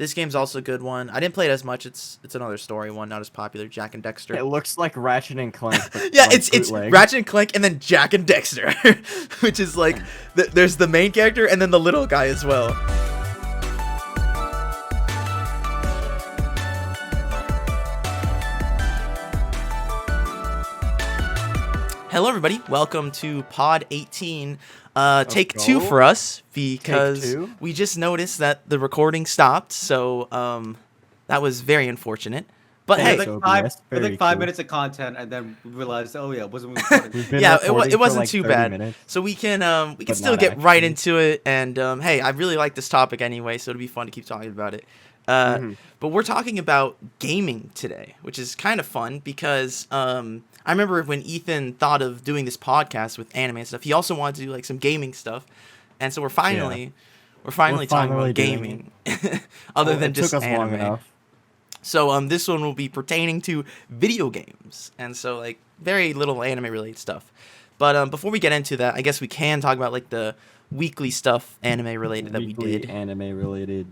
This game's also a good one. I didn't play it as much. It's another story one, not as popular. Jak and Dexter. It looks like Ratchet and Clank. But Yeah, like it's bootleg. Ratchet and Clank and then Jak and Dexter, which is like there's the main character and then the little guy as well. Hello, everybody. Welcome to Pod 18. Take two for us because we just noticed that the recording stopped. So that was very unfortunate. But hey, like 5 minutes of content, and then we realized, oh yeah, it wasn't recording. Yeah, it wasn't like too bad. Minutes, so we can still get right into it. And hey, I really like this topic anyway, so it'll be fun to keep talking about it. But we're talking about gaming today, which is kind of fun because I remember when Ethan thought of doing this podcast with anime and stuff, he also wanted to do like some gaming stuff, and so we're finally talking about gaming, other than just anime. So this one will be pertaining to video games, and so like very little anime related stuff. But before we get into that, I guess we can talk about like the weekly stuff anime related that we did. Anime related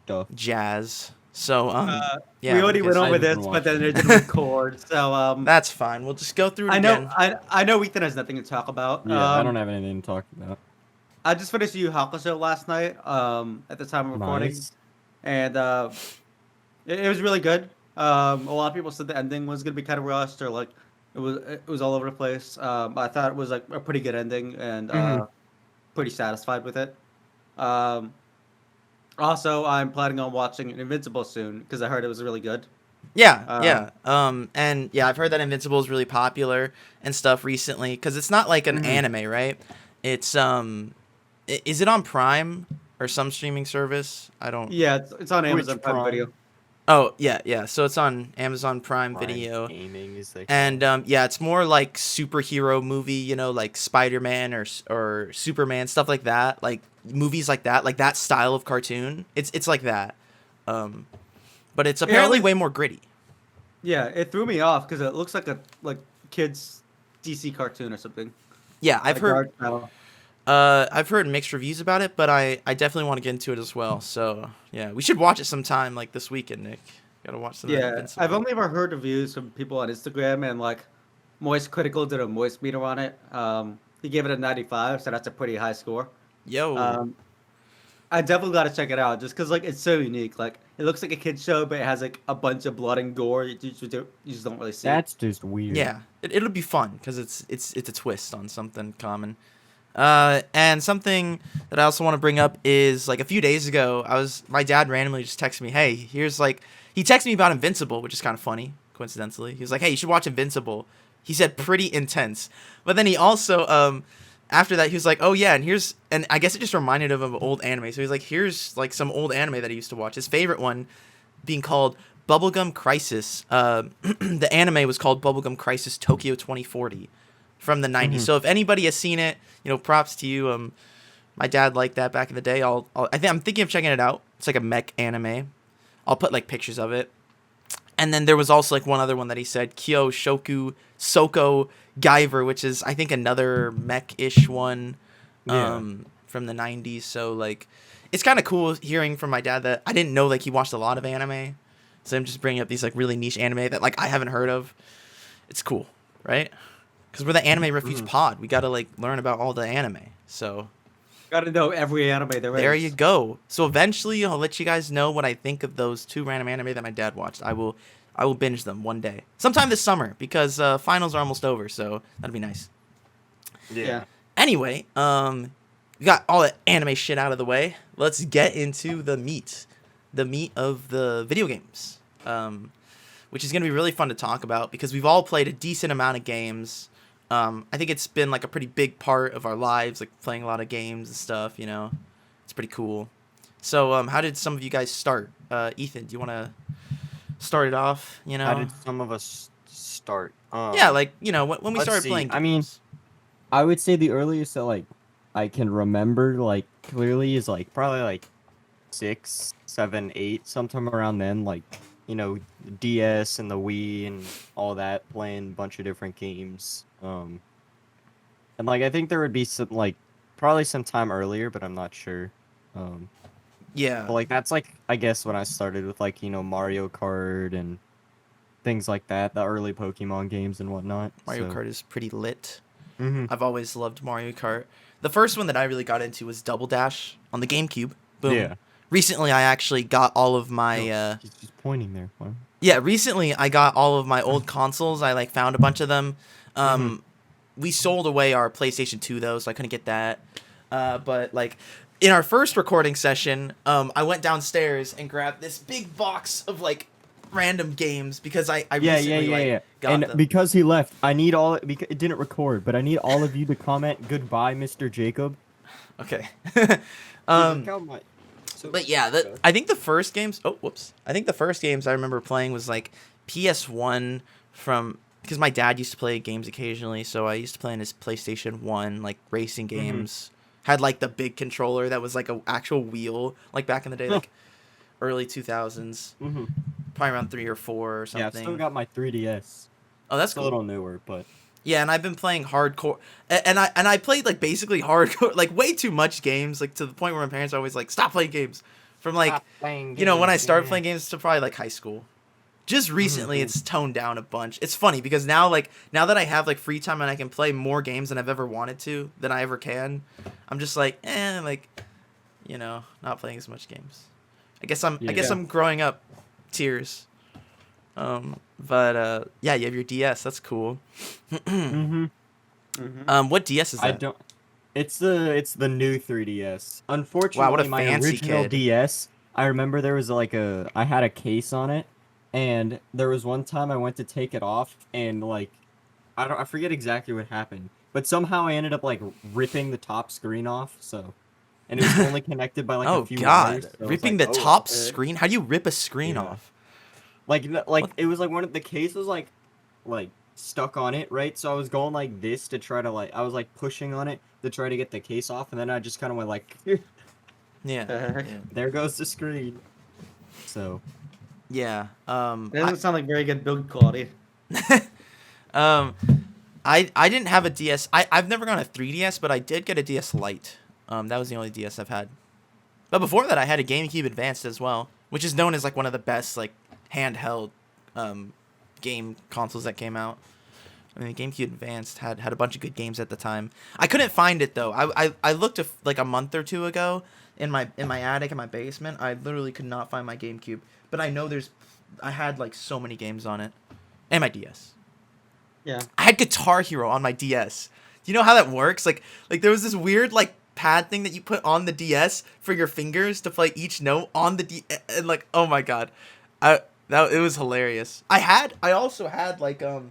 stuff. Jazz. So yeah, we already went over this, but then it didn't record. So that's fine. We'll just go through it again. I know Ethan has nothing to talk about. Yeah, I don't have anything to talk about. I just finished Yu Hakusho last night. At the time of recording, and it was really good. A lot of people said the ending was gonna be kind of rushed, or like it was all over the place. I thought it was like a pretty good ending, and pretty satisfied with it. Also, I'm planning on watching Invincible soon because I heard it was really good. Yeah. And yeah, I've heard that Invincible is really popular and stuff recently because it's not like an anime, right? It's is it on Prime or some streaming service? I don't. Yeah, it's on Amazon Prime Video. Oh yeah. So it's on Amazon Prime Video. Gaming is like. And yeah, it's more like superhero movie, you know, like Spider-Man or Superman, stuff like that, like movies like that style of cartoon. It's like that. But it's apparently way more gritty. Yeah, it threw me off because it looks like a kids DC cartoon or something. Yeah, I've heard mixed reviews about it, but I definitely want to get into it as well. So yeah, we should watch it sometime like this weekend, Nick. Gotta watch some. Yeah, I've only ever heard reviews from people on Instagram, and like Moist Critical did a Moist meter on it. He gave it a 95, so that's a pretty high score. Yo. I definitely gotta check it out just because like it's so unique. Like it looks like a kid's show, but it has like a bunch of blood and gore. You just don't really see. That's just weird. Yeah, it'll be fun because it's a twist on something common. And something that I also want to bring up is like a few days ago, my dad randomly just texted me, hey, he texted me about Invincible, which is kind of funny, coincidentally. He was like, hey, you should watch Invincible. He said pretty intense, but then he also after that he was like, oh yeah, and I guess it just reminded him of old anime. So he's like, here's like some old anime that he used to watch. His favorite one being called Bubblegum Crisis. The anime was called Bubblegum Crisis Tokyo 2040. From the 90s. So if anybody has seen it, you know, props to you. My dad liked that back in the day. I'm thinking of checking it out. It's like a mech anime. I'll put like pictures of it. And then there was also like one other one that he said, Kyo Shoku Soko Guyver, which is I think another mech-ish one from the 90s. So like it's kind of cool hearing from my dad that I didn't know like he watched a lot of anime. So I'm just bringing up these like really niche anime that like I haven't heard of. It's cool, right? Because we're the Anime Refuge pod. We got to, like, learn about all the anime. So. Got to know every anime there is. There you go. So eventually, I'll let you guys know what I think of those 2 random anime that my dad watched. I will binge them one day. Sometime this summer, because finals are almost over. So that'll be nice. Yeah. Anyway, we got all the anime shit out of the way. Let's get into the meat. The meat of the video games. Which is going to be really fun to talk about because we've all played a decent amount of games. I think it's been like a pretty big part of our lives, like playing a lot of games and stuff, you know. It's pretty cool. So how did some of you guys start? Ethan, do you want to start it off, you know? How did some of us start? Yeah, like, you know, when we started playing games. I mean, I would say the earliest that like I can remember like clearly is like probably like 6, 7, 8, sometime around then, like, you know, DS and the Wii and all that, playing a bunch of different games. And like I think there would be some like probably some time earlier, but I'm not sure. Yeah. But like that's like I guess when I started with like Mario Kart and things like that, the early Pokemon games and whatnot. Mario So. Kart is pretty lit. Hmm. I've always loved Mario Kart. The first one that I really got into was Double Dash on the GameCube. Boom. Yeah. Recently, I actually got all of my. He's just pointing there. Wow. Yeah, recently I got all of my old consoles. I like found a bunch of them. We sold away our PlayStation 2 though, so I couldn't get that. But like in our first recording session, I went downstairs and grabbed this big box of like random games because I recently got And them. because he left, I need all because it didn't record, but I need all of you to comment goodbye, Mr. Jacob. Okay. So, But yeah, I think the first games. Oh, whoops! I think the first games I remember playing was like PS1 from because my dad used to play games occasionally, so I used to play on his PlayStation 1 like racing games. Had like the big controller that was like a actual wheel, like back in the day, like early 2000s, probably around 3 or 4 or something. Yeah, I've still got my 3DS. Oh, that's It's cool. a little newer, but Yeah, and I've been playing hardcore, and I played like basically hardcore, like way too much games, like to the point where my parents are always like, "Stop playing games." From like, when I started playing games to probably like high school. Just recently, it's toned down a bunch. It's funny because now that I have like free time and I can play more games than I've ever wanted to, than I ever can, I'm just like, not playing as much games. I guess I'm growing up. Tears. But yeah, you have your DS. That's cool. What DS is that? I don't. It's the new 3DS. Unfortunately, Wow, what a my fancy original kid. DS. I remember there was I had a case on it, and there was one time I went to take it off, and like, I forget exactly what happened, but somehow I ended up like ripping the top screen off. So, and it was only connected by like Oh a few God, wires. So I was ripping like, the oh, top okay. screen? How do you rip a screen Yeah. off? Like What? it was like one of the case was like stuck on it, right? So I was going like this to try to I was like pushing on it to try to get the case off, and then I just kind of went like, Yeah. there goes the screen. So Yeah. It doesn't sound like very good build quality. I didn't have a DS. I've never gotten a 3DS, but I did get a DS Lite. That was the only DS I've had. But before that, I had a GameCube Advanced as well, which is known as like one of the best like handheld game consoles that came out. I mean, the GameCube Advanced had a bunch of good games at the time. I couldn't find it though. I looked like a month or two ago in my attic in my basement. I literally could not find my GameCube, but I know I had like so many games on it, and my DS. Yeah. I had Guitar Hero on my DS. Do you know how that works? Like there was this weird like pad thing that you put on the DS for your fingers to play each note on the and like, oh my God, it was hilarious. I also had like I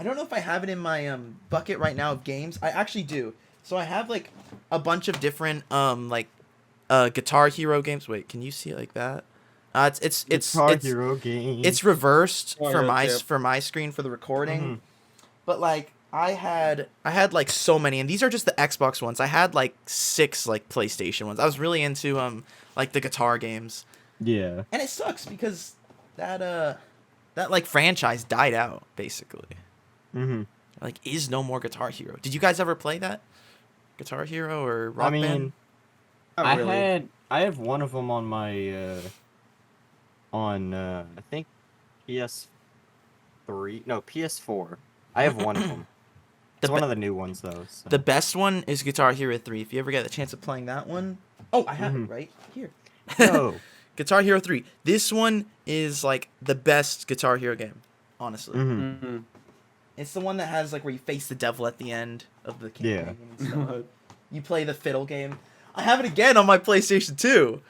don't know if I have it in my bucket right now of games. I actually do. So I have like a bunch of different Guitar Hero games. Wait, can you see it like that? It's Guitar Hero game. It's reversed Oh, for yeah, for my screen for the recording. But like I had like so many, and these are just the Xbox ones. I had like 6 like PlayStation ones. I was really into like the guitar games. Yeah. And it sucks because that like franchise died out basically. Like is no more Guitar Hero. Did you guys ever play that? Guitar Hero or Rock Band? Not really. I have one of them on my I think PS4. I have one of them. It's one of the new ones though. So. The best one is Guitar Hero 3. If you ever get the chance of playing that one. Oh, I have it right here. Oh. Guitar Hero 3. This one is like the best Guitar Hero game, honestly. It's the one that has like where you face the devil at the end of the campaign. And stuff. You play the fiddle game. I have it again on my PlayStation 2.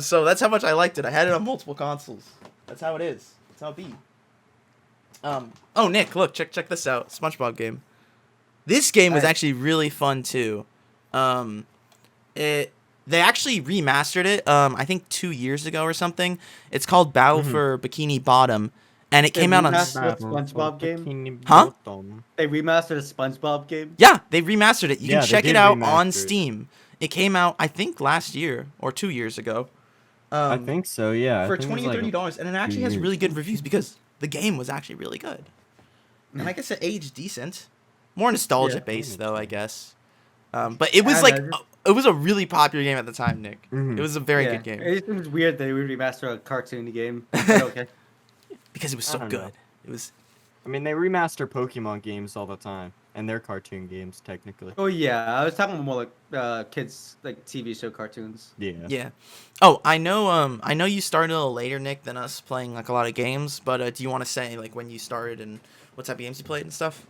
So that's how much I liked it. I had it on multiple consoles. That's how it is. That's how it be. Oh, Nick, look, check this out. SpongeBob game. This game was actually really fun too. They actually remastered it. I think 2 years ago or something. It's called Battle for Bikini Bottom, and it came out on. SpongeBob game? Huh? They remastered a SpongeBob game? Yeah, they remastered it. You can they check it did out remaster on it. Steam. It came out, I think, last year or 2 years ago. I think so, yeah. I For think it was, $20 and $30, and it actually has years. really good reviews because the game was actually really good. And I guess it aged decent. More nostalgia based though, I guess. But it was I like know, it was a really popular game at the time, Nick. Mhm. It was a very Yeah. good game It seems weird they would remaster a cartoon game. But okay. because it was I so don't good. know. It was. I mean, they remaster Pokemon games all the time, and they're cartoon games technically. Oh yeah, I was talking more like kids like TV show cartoons. Yeah. Yeah. Oh, I know. I know you started a little later, Nick, than us playing like a lot of games. But do you want to say like when you started and what type of games you played and stuff?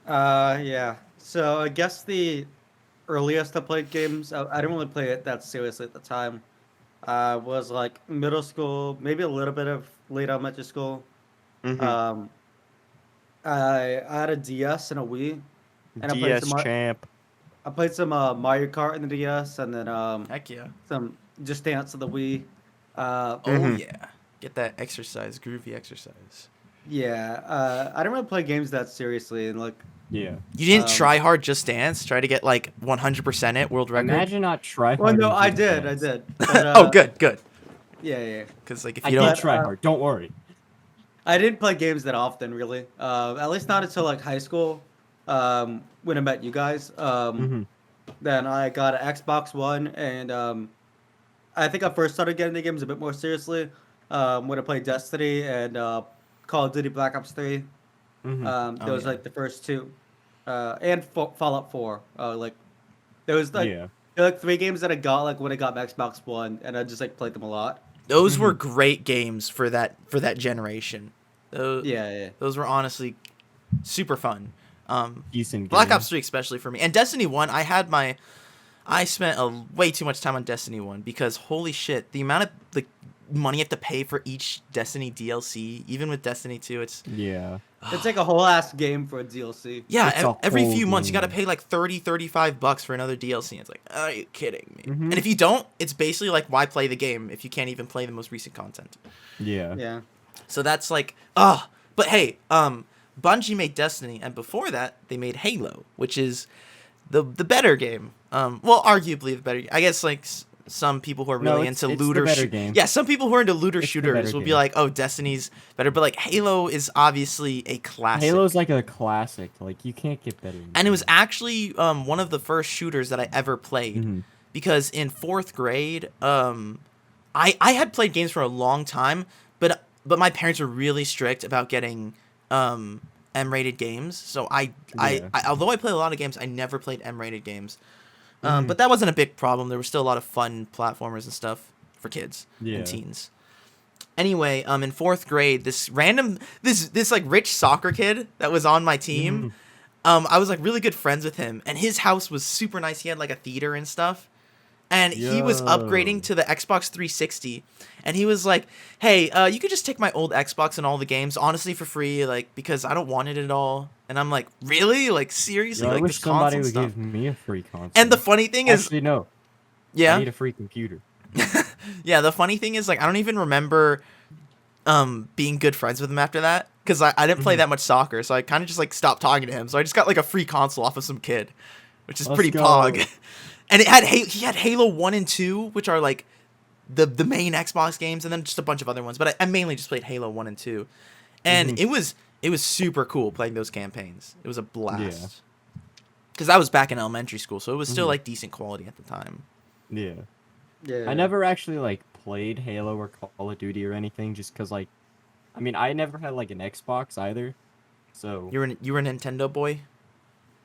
Yeah. So I guess the earliest I played games, I didn't really play it that seriously at the time. Was like middle school, maybe a little bit of late elementary school. Mm-hmm. Um, I had a DS and a Wii, and DS champ. I played some Mario Kart in the DS, and then Heck yeah. some Just Dance on the Wii. Oh Mhm. yeah. Get that exercise, groovy exercise. Yeah, I didn't really play games that seriously, and like, Yeah. You didn't Um, try hard Just Dance? Try to get like 100% it world record? Imagine not try hard. well, no, in I Just did, Dance. I did. But, Oh, good, good. Yeah, yeah. Because like if I you did don't, try uh, hard. Don't worry. I didn't play games that often, really. At least not until like high school, when I met you guys. Mm-hmm. Then I got an Xbox One, and I think I first started getting the games a bit more seriously when I played Destiny and Call of Duty Black Ops 3. Mm-hmm. Oh, Those yeah. like the first two, and Fallout 4. Like there was like Yeah. there were, like 3 games that I got like when I got my Xbox One, and I just like played them a lot. those were great games for that generation. Those Yeah, yeah. those were honestly super fun. Decent. Black game. Ops 3 especially for me. And Destiny 1, I spent way too much time on Destiny 1 because holy shit, the amount of like money you have to pay for each Destiny DLC, even with Destiny 2, it's Yeah. It's like a whole ass game for a DLC. yeah, It's a every whole few months you got to game. pay like 30, 35 bucks for another DLC. It's like, are you kidding me? Mhm. And if you don't, it's basically like why play the game if you can't even play the most recent content. Yeah. Yeah. So that's like, but hey, Bungie made Destiny, and before that, they made Halo, which is the better game. Well, arguably the better. I guess like some people who are No, really it's- into it's the looter. better game. Yeah, some people who are into looter It's the better shooters will be game. like, oh, Destiny's better, but like Halo is obviously a classic. Halo's like a classic. Like you can't get better. Than And it was that. actually one of the first shooters that I ever played. Mhm. Because in 4th grade, I had played games for a long time, but my parents were really strict about getting M-rated games. So I although I played a lot of games, I never played M-rated games. But that wasn't a big problem. There was still a lot of fun platformers and stuff for kids Yeah. and teens. Anyway, in 4th grade, this like rich soccer kid that was on my team, I was like really good friends with him, and his house was super nice. He had like a theater and stuff. And he was upgrading to the Xbox 360, and he was like, "Hey, you could just take my old Xbox and all the games, honestly, for free, like because I don't want it at all." And I'm like, "Really? Like seriously? Yo, I like wish this somebody console would stuff?" give me a free console. And the funny thing is, actually no. I yeah, need a free computer. yeah. The funny thing is, like, I don't even remember being good friends with him after that because I didn't play that much soccer, so I kind of just like stopped talking to him. So I just got like a free console off of some kid, which is Let's pretty go. pog. And he had Halo 1 and 2, which are like the main Xbox games, and then just a bunch of other ones. But I mainly just played Halo 1 and 2. And it was super cool playing those campaigns. It was a blast. Because I was back in elementary school, so it was still like decent quality at the time. Yeah. Yeah. I never actually like played Halo or Call of Duty or anything, just cause like, I mean, I never had like an Xbox either. So. You were a Nintendo boy?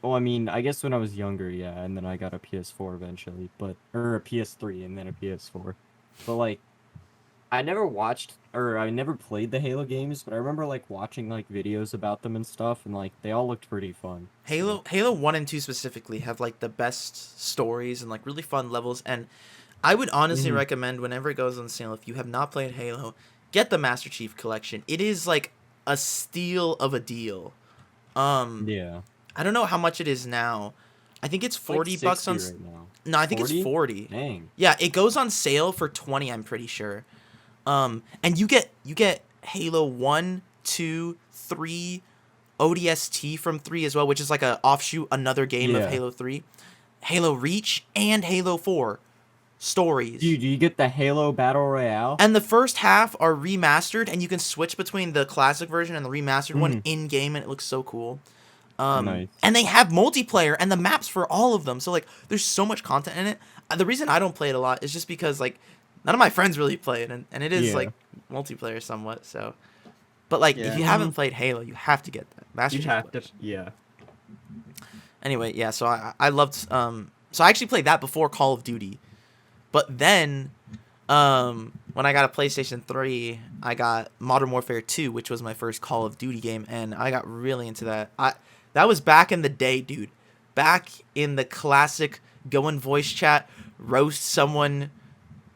Well, I mean, I guess when I was younger, yeah, and then I got a PS4 eventually, or a PS3 and then a PS4. But like, I never played the Halo games, but I remember like watching like videos about them and stuff, and like they all looked pretty fun. Halo 1 and 2 specifically have like the best stories and like really fun levels, and I would honestly recommend whenever it goes on sale, if you have not played Halo, get the Master Chief Collection. It is like a steal of a deal. Yeah. I don't know how much it is now. I think it's 40 bucks on. right now. No, I think 40? it's 40. Dang. Yeah, it goes on sale for 20, I'm pretty sure. And you get Halo 1, 2, 3, ODST from 3 as well, which is like a offshoot, another game of Yeah. Halo 3. Halo Reach and Halo 4 stories. Dude, do you get the Halo Battle Royale? And the first half are remastered, and you can switch between the classic version and the remastered one in game, and it looks so cool. Nice. And they have multiplayer and the maps for all of them. So like, there's so much content in it. The reason I don't play it a lot is just because like none of my friends really play it, and it is like multiplayer somewhat. So, but like if you haven't played Halo, you have to get that. Master You Chief have to, Collection. yeah. Anyway, yeah. So I loved so I actually played that before Call of Duty, but then when I got a PlayStation 3, I got Modern Warfare 2, which was my first Call of Duty game, and I got really into that. That was back in the day, dude. Back in the classic go in voice chat, roast someone.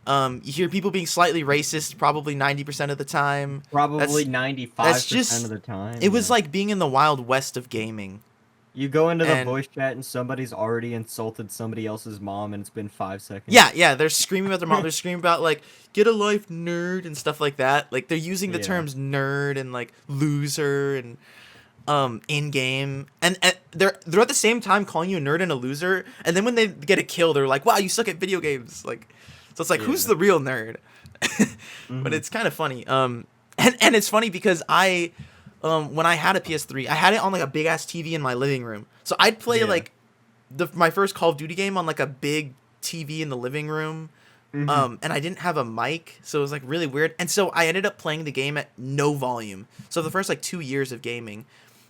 You hear people being slightly racist probably 90% of the time. Probably 95% just, of the time. It was like being in the Wild West of gaming. You go into the voice chat and somebody's already insulted somebody else's mom and it's been 5 seconds. Yeah, they're screaming about their mom. They're screaming about, like, get a life, nerd, and stuff like that. Like, they're using the terms nerd and, like, loser and in-game. And they're at the same time calling you a nerd and a loser. And then when they get a kill, they're like, wow, you suck at video games. Like, so it's like, who's the real nerd? But it's kind of funny. And it's funny because when I had a PS3, I had it on like a big ass TV in my living room. So I'd play like my first Call of Duty game on like a big TV in the living room. And I didn't have a mic, so it was like really weird. And so I ended up playing the game at no volume. So the first like 2 years of gaming,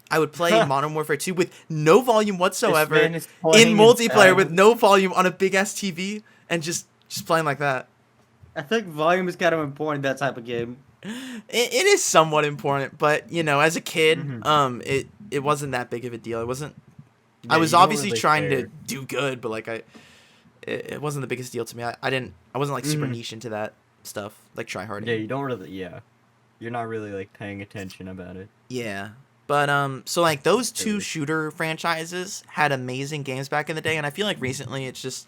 I would play Modern Warfare 2 with no volume whatsoever in multiplayer with no volume on a big ass TV and just playing like that. I think volume is kind of important in that type of game. It is somewhat important, but you know, as a kid, it wasn't that big of a deal. It wasn't. Yeah, I was obviously trying to do good, but like it wasn't the biggest deal to me. I wasn't like super niche into that stuff, like try hard. Yeah, you don't really. Yeah, you're not really like paying attention about it. Yeah, but so like those two shooter franchises had amazing games back in the day, and I feel like recently it's just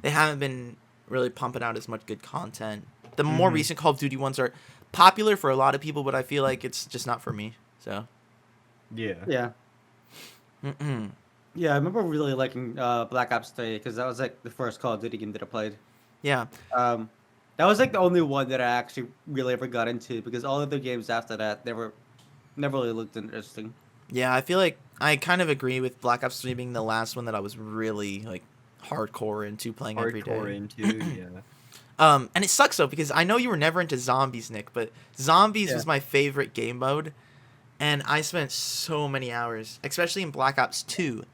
they haven't been really pumping out as much good content. The more recent Call of Duty ones are popular for a lot of people, but I feel like it's just not for me. So yeah. Yeah, I remember really liking Black Ops 3 because that was like the first Call of Duty game that I played. Yeah. That was like the only one that I actually really ever got into because all other games after that never really looked interesting. Yeah, I feel like I kind of agree with Black Ops 3 being the last one that I was really like hardcore into playing every day. Hardcore into, yeah. And it sucks though because I know you were never into zombies, Nick, but zombies was my favorite game mode, and I spent so many hours, especially in Black Ops 2.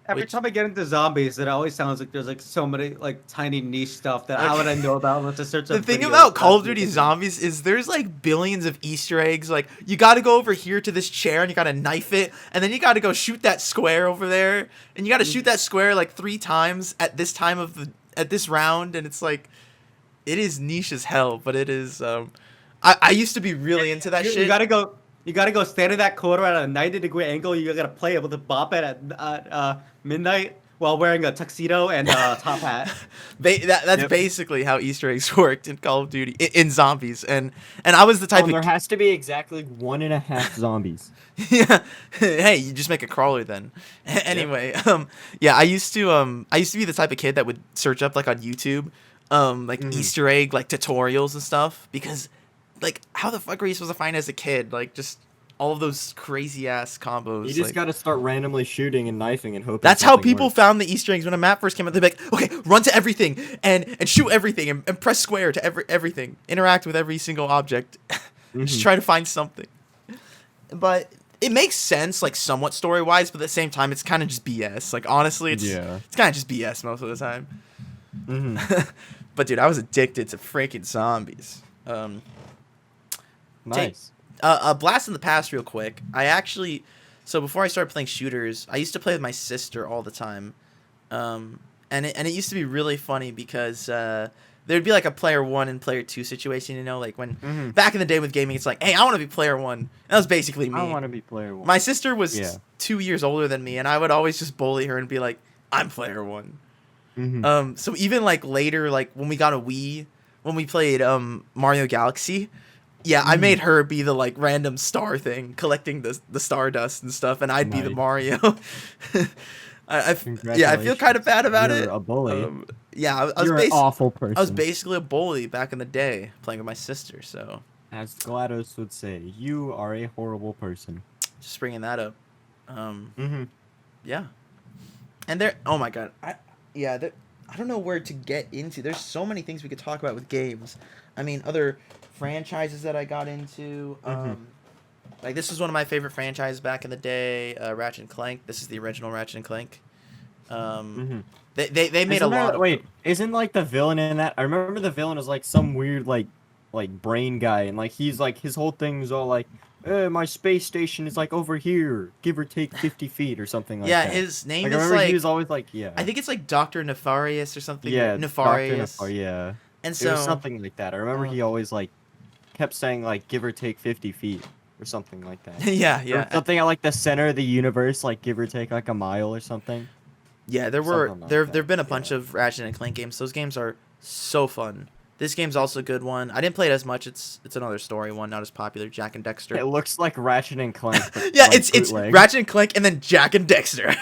Every time I get into zombies, it always sounds like there's like so many like tiny niche stuff that how would I know about unless I search up The thing videos about Call of Duty Zombies is there's like billions of Easter eggs. Like you got to go over here to this chair and you got to knife it, and then you got to go shoot that square over there, and you got to shoot that square like 3 times at this time of at this round, and it's like it is niche as hell, but it is. I used to be really into that shit. You gotta go stand in that corner at a 90-degree angle. You gotta play able to bop it at midnight while wearing a tuxedo and a top hat. That's basically how Easter eggs worked in Call of Duty in zombies, and I was the type of there has to be exactly 1.5 zombies. Yeah. Hey, you just make a crawler then. Anyway, yeah, I used to be the type of kid that would search up like on YouTube, like Easter egg like tutorials and stuff because. Like, how the fuck are you supposed to find as a kid? Like, just all of those crazy ass combos. You just gotta start randomly shooting and knifing and hoping. That's how people found the Easter eggs when a map first came out. They'd be like, okay, run to everything and shoot everything and press square to everything. Interact with every single object. Just try to find something. But it makes sense, like, somewhat story-wise, but at the same time, it's kind of just BS. Like, honestly, it's kind of just BS most of the time. But, dude, I was addicted to freaking zombies. Nice. A blast in the past real quick. So before I started playing shooters, I used to play with my sister all the time. And it used to be really funny because there'd be like a player 1 and player 2 situation, you know, like when back in the day with gaming, it's like, hey, I want to be player 1. That was basically me. I want to be player 1. My sister was 2 years older than me, and I would always just bully her and be like, I'm player 1. So even like later, like when we got a Wii, when we played Mario Galaxy, I made her be the like random star thing, collecting the stardust and stuff, and I'd be the Mario. I feel kind of bad about it. You're a bully. I was You're an awful person. I was basically a bully back in the day, playing with my sister. So, as GLaDOS would say, you are a horrible person. Just bringing that up. Yeah. And there, oh my god, I don't know where to get into. There's so many things we could talk about with games. I mean, other franchises that I got into. Like this is one of my favorite franchises back in the day, Ratchet and Clank. This is the original Ratchet and Clank. They made a lot of. Wait, isn't like the villain in that? I remember the villain is like some weird like brain guy, and like he's like his whole thing is all like, my space station is like over here, give or take 50 feet or something like that. Yeah, his name like, I is remember like. he was always like, yeah. I think it's like Doctor Nefarious or something. Yeah, Nefarious. yeah. And It so was something like that. I remember he always like kept saying like give or take 50 feet or something like that. yeah, Or yeah. something at like the center of the universe, like give or take like a mile or something. Yeah, Something like there've that, been a bunch of Ratchet and Clank games. Those games are so fun. This game's also a good one. I didn't play it as much. It's another story one, not as popular. Jack and Dexter. It looks like Ratchet and Clank. But Yeah, like it's bootleg. Ratchet and Clank and then Jack and Dexter,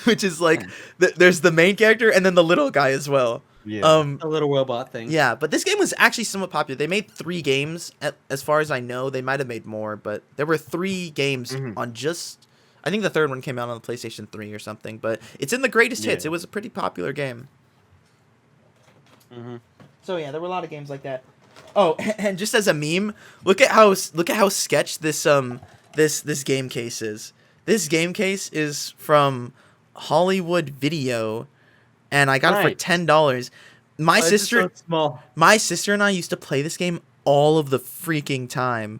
which is like there's the main character and then the little guy as well. Yeah. A little robot thing. Yeah, but this game was actually somewhat popular. They made 3 games, as far as I know. They might have made more, but there were 3 games on just. I think the third one came out on the PlayStation 3 or something, but it's in the greatest hits. Yeah. It was a pretty popular game. So yeah, there were a lot of games like that. Oh, and just as a meme, look at how sketch this this game case is. This game case is from Hollywood Video, and I got it for $10. My sister, So small. my sister and I used to play this game all of the freaking time.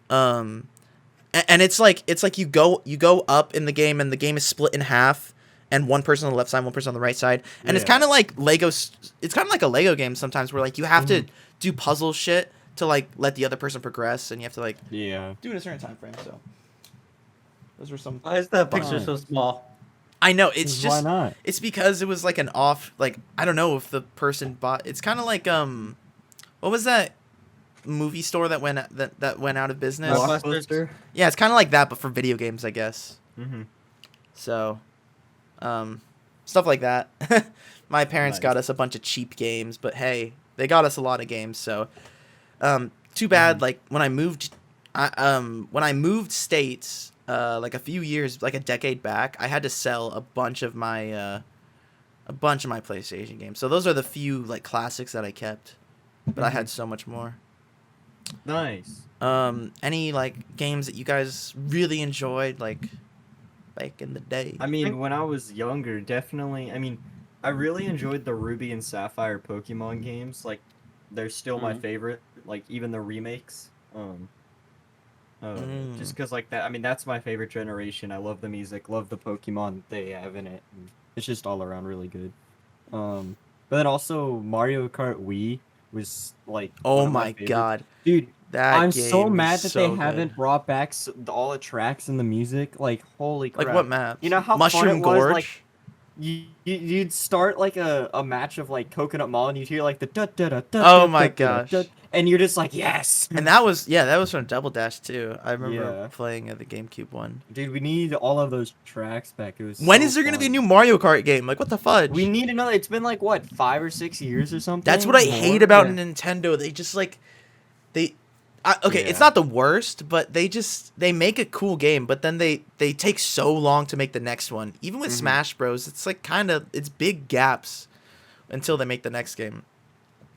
And it's like you go up in the game, and the game is split in half, and one person on the left side, one person on the right side, and it's kind of like It's kind of like a Lego game sometimes, where like you have to do puzzle shit to like let the other person progress, and you have to like do it in a certain time frame. So those were some. Why is that picture so small? I know it's Why just not? it's because it was like an off, like I don't know if the person bought. It's kind of like what was that movie store that went out of business? Blockbuster. Yeah, it's kind of like that, but for video games, I guess. Mm-hmm. So, stuff like that. My parents Nice. got us a bunch of cheap games, but hey, they got us a lot of games. So, too bad. Like when I moved states, like a few years, like a decade back, I had to sell a bunch of my PlayStation games. So those are the few like classics that I kept, but I had so much more. Nice. Any like games that you guys really enjoyed, like back in the day? I mean, when I was younger, definitely. I mean, I really enjoyed the Ruby and Sapphire Pokemon games. Like, they're still my favorite. Like, even the remakes. Just because, like that. I mean, that's my favorite generation. I love the music, love the Pokemon they have in it. And it's just all around really good. But then also Mario Kart Wii was like. Oh one of my favorites. god, dude! that I'm game so is mad that so they good. haven't brought back all the tracks and the music. Like, holy crap! Like what maps? You know how Mushroom fun it was, Gorge? like, you'd start like a match of like Coconut Mall, and you'd hear like the da da da da. Oh my gosh. And you're just like, yes. And that was from Double Dash too. I remember Yeah. playing the GameCube one. Dude, we need all of those tracks back. It was. When so is there gonna be a fun. new Mario Kart game? Like what the fudge? We need another. It's been like what, 5 or 6 years or something. That's what I More? hate about Yeah. Nintendo. They just like it's Yeah. not the worst, but they make a cool game, but then they take so long to make the next one. Even with Smash Bros, it's like it's big gaps until they make the next game.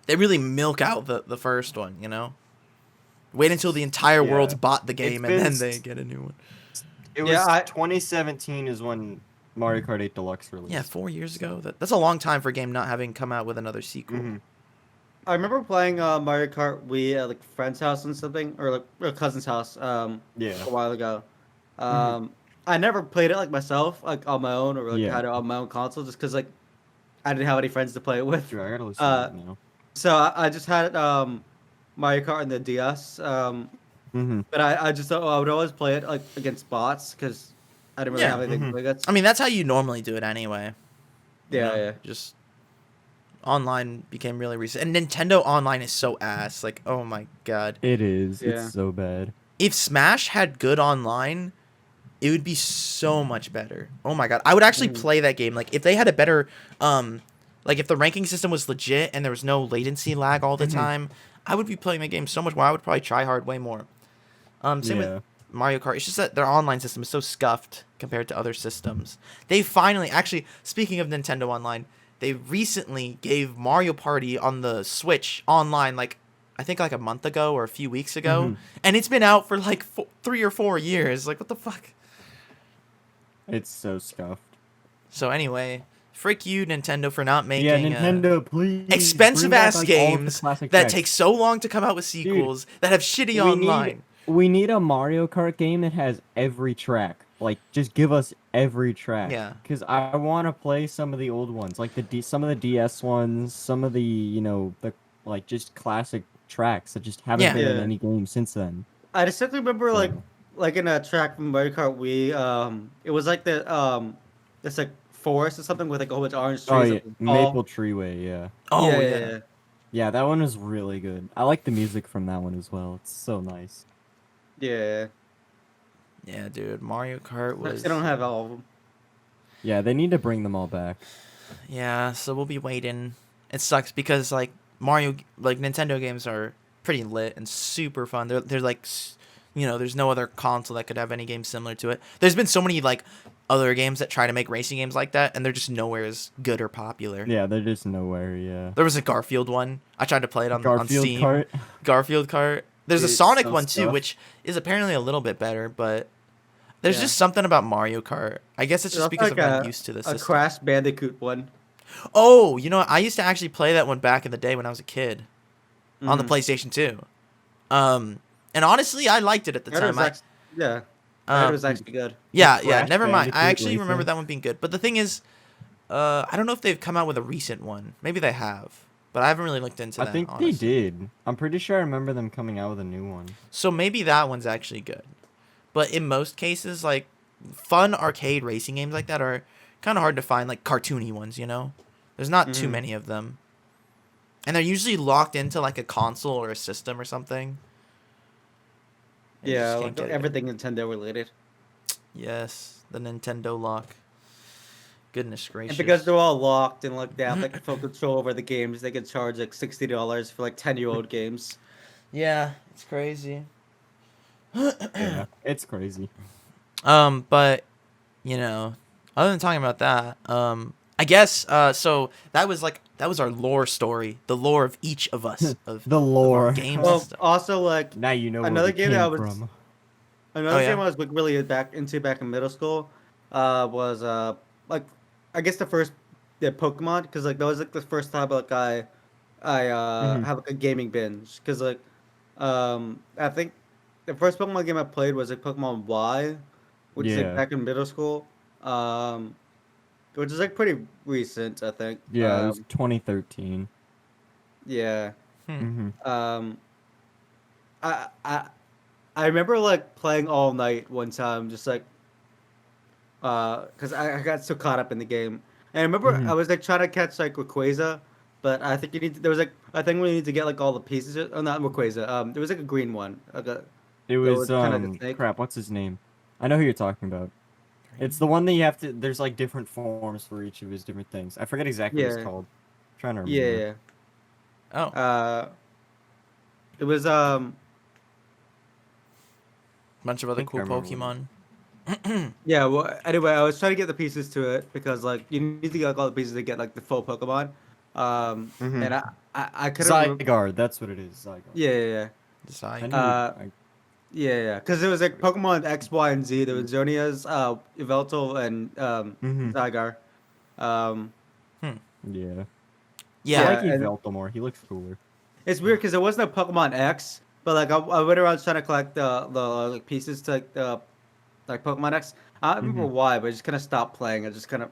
They really milk out the first one, you know? Wait until the entire Yeah. world's bought the game and been then s- they get a new one. It was Yeah, 2017 is when Mario Kart 8 Deluxe released. Yeah, 4 years ago. That's a long time for a game not having come out with another sequel. Mhm. I remember playing Mario Kart Wii at like a friend's house and something, or like a cousin's house. Yeah. A while ago. I never played it like myself, like on my own, or like Yeah. had it on my own console, just because like I didn't have any friends to play it with. Dude, I gotta listen to it now. So I just had Mario Kart on the DS. But I would always play it like against bots because I didn't really Yeah, have anything to play against. I mean, that's how you normally do it anyway. You Yeah, know, yeah. Just online became really recent. And Nintendo Online is so ass. Like, oh my god. It is. Yeah. It's so bad. If Smash had good online, it would be so much better. Oh my god. I would actually play that game. Like if they had a better like if the ranking system was legit and there was no latency lag all the time, I would be playing the game so much more. I would probably try hard way more. Same with Mario Kart. It's just that their online system is so scuffed compared to other systems. They finally, actually, speaking of Nintendo Online, they recently gave Mario Party on the Switch online, like, I think like a month ago or a few weeks ago. And it's been out for like 3 or 4 years. Like, what the fuck? It's so scuffed. So anyway, frick you, Nintendo, for not making Nintendo, please expensive bring back, ass like, all of the games classic that tracks. take so long to come out with sequels that have shitty online. We need a Mario Kart game that has every track. Like, just give us every track. Yeah. Because I want to play some of the old ones, like some of the DS ones, some of the the like just classic tracks that just haven't been in any game since then. I distinctly remember like in a track from Mario Kart Wii, it was like this like forest or something with like a whole bunch of orange trees. Oh yeah, that would Maple fall. Treeway, yeah. Oh yeah, yeah. yeah. Yeah, that one was really good. I like the music from that one as well. It's so nice. Yeah. Yeah, dude, Mario Kart was. They don't have all of them. Yeah, they need to bring them all back. Yeah, so we'll be waiting. It sucks because like Nintendo games are pretty lit and super fun. They're like, there's no other console that could have any game similar to it. There's been so many like other games that try to make racing games like that, and they're just nowhere as good or popular. Yeah, they're just nowhere. Yeah. There was a Garfield one. I tried to play it on Steam. Kart. Garfield Kart. There's a It's Sonic so one too, stuffed. which is apparently a little bit better, but there's just something about Mario Kart. I guess it's just because like I'm not used to the system. A Crash Bandicoot one. Oh, I used to actually play that one back in the day when I was a kid on the PlayStation 2. And honestly, I liked it at the time. I heard it was actually good. Yeah, Crash never mind. I Bandicoot actually remember Racing. that one being good. But the thing is, I don't know if they've come out with a recent one. Maybe they have, but I haven't really looked into that. I think honestly. they did. I'm pretty sure I remember them coming out with a new one. So maybe that one's actually good. But in most cases, like fun arcade racing games like that are kind of hard to find, like cartoony ones, There's not too many of them. And they're usually locked into like a console or a system or something. And you Yeah, just like can't get it. everything Nintendo related. Yes, the Nintendo lock. Goodness gracious. And because they're all locked and like they have like full control over the games, they can charge like $60 for like 10-year-old games. Yeah, it's crazy. Yeah, it's crazy. But other than talking about that, I guess so that was our lore story, the lore of each of us of The lore. of our games. Well, and stuff. also like Now you know Another where we game that came I was- from. another yeah? game I was like really back in middle school, was like I guess the first Pokemon, because like that was like the first time like I have like a gaming binge, because like I think the first Pokemon game I played was like Pokemon Y, which is Yeah. like back in middle school, which is like pretty recent, I think. Yeah, it was 2013. Yeah. Mm-hmm. I remember like playing all night one time, just like because I got so caught up in the game. And I remember I was like trying to catch like Rayquaza, but I think there was like I think we need to get like all the pieces. Oh, not Rayquaza. There was like a green one. It was was kinda the snake. crap. What's his name? I know who you're talking about. It's the one that you have to. There's like different forms for each of his different things. I forget exactly what Yeah. it's called. I'm trying to remember. Yeah. Oh, It was bunch of other think I cool remember Pokemon. yeah. Well, anyway, I was trying to get the pieces to it because like you need to get like, all the pieces to get like the full Pokemon. And I couldn't. Zygarde. That's what it is. Zygarde. Yeah. Decide. I knew- I- Yeah. Because it was like Pokemon X, Y, and Z. There was Xerneas, Yveltal, and Zygar. yeah. Yeah, I like and- Yveltal more. He looks cooler. It's weird because there was no Pokemon X, but like I went around trying to collect the like pieces to like the like Pokemon X. I don't remember why, but I just kind of stopped playing. I just kind of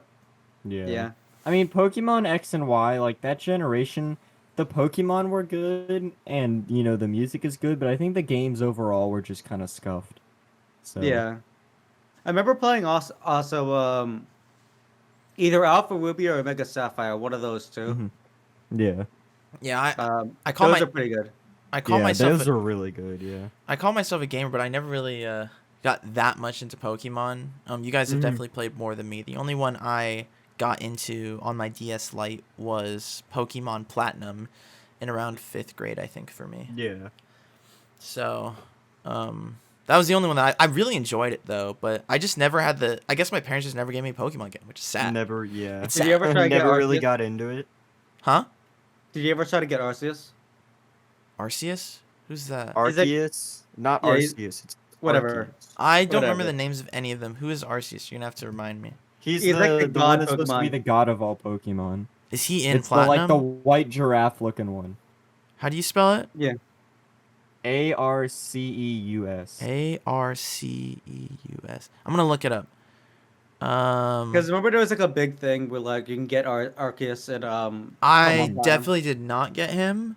yeah. I mean, Pokemon X and Y, like that generation, the Pokemon were good, and the music is good, but I think the games overall were just kind of scuffed. So Yeah. I remember playing also either Alpha Ruby or Omega Sapphire, one of those two. Yeah. yeah. I call those my are pretty good. I call myself those are really good. Yeah. I call myself a gamer, but I never really got that much into Pokemon. You guys have definitely played more than me. The only one I got into on my DS Lite was Pokemon Platinum in around 5th grade, I think, for me. Yeah. So, That was the only one that I really enjoyed it though, but I just never had the. I guess my parents just never gave me a Pokemon game, which is sad. Never, yeah. It's Did you ever try to get Never really Arceus? got into it. Huh? Did you ever try to get Arceus? Arceus? Who's that? Is it- Arceus, not Yeah, he's- Arceus. It's whatever. Arceus. I don't remember Whatever. the names of any of them. Who is Arceus? You're gonna have to remind me. He's He's like the the one god that's supposed to be Pokemon. the god of all Pokemon. Is he in It's the, like the Platinum? white giraffe looking one. How do you spell it? Arceus. Arceus. I'm gonna look it up. Because remember there was like a big thing where like you can get Arceus and I Pokemon Platinum. definitely did not get him.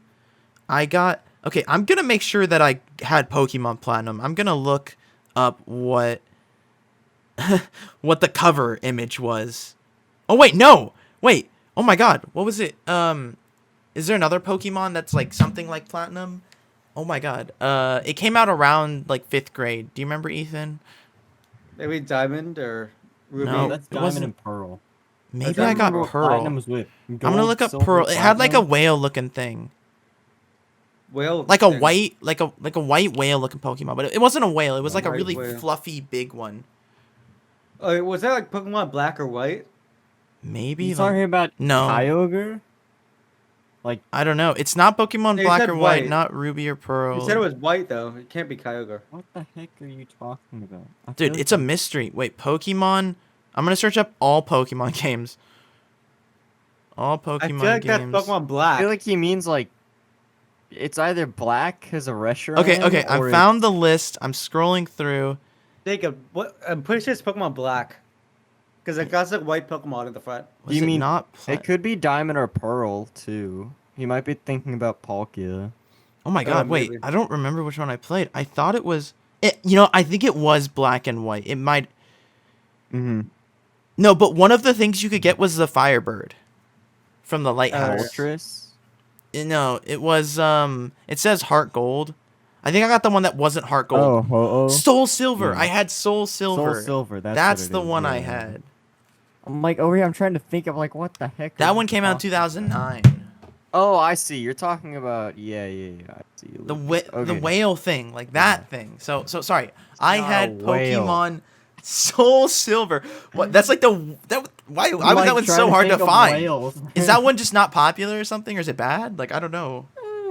I got okay. I'm gonna make sure that I had Pokemon Platinum. I'm gonna look up what what the cover image was. Oh wait, no, wait. Oh my God, what was it? Is there another Pokemon that's like something like Platinum? Oh my God. It came out around like 5th grade. Do you remember, Ethan? maybe Diamond or Ruby. No, That's it Diamond wasn't- and Pearl. Maybe I I got remember what Pearl. Platinum was with. I'm gonna look up Gold, Pearl. silver, It had like a platinum. whale looking thing. Whale. Like a thing. white whale looking Pokemon, but it wasn't a whale. It was like a White really whale. fluffy big one. Oh, was that like Pokemon Black or White? Maybe You like, talking about No. Kyogre? Like I don't know. It's not Pokemon No, you Black said or White, white. not Ruby or Pearl. You said it was white though. It can't be Kyogre. what the heck are you talking about? I Dude, feel it's a like mystery. Wait, Pokemon. I'm gonna search up all Pokemon games. All Pokemon I feel like games. that's Pokemon I Black. feel like he means like it's either black as a restaurant. Okay, I or found the list. I'm scrolling through. Jacob, what? I'm pretty sure it's Pokemon Black. Because it got like white Pokemon in the front. Was You it mean- not? It could be Diamond or Pearl too. He might be thinking about Palkia. Oh my God! Wait, maybe. I don't remember which one I played. I thought it was. I think it was Black and White. It might. Mm-hmm. No, but one of the things you could get was the Firebird from the lighthouse. Moltres. No, it was. It says Heart Gold. I think I got the one that wasn't Heart Gold. Oh, Ho-Oh. Soul Silver. Yeah. I had Soul Silver. Soul Silver. That's, That's what it the is, one I yeah. had. I'm like over here. I'm trying to think of like what the heck. That are one you came out in talking 2009. about? Oh, I see. You're talking about yeah. I see. The Okay. whale thing, like that thing. So sorry. I not had a whale. Pokemon Soul Silver. What? That's like why was Like, that one trying so hard think to of find? whales. Is that one just not popular or something, or is it bad? Like I don't know.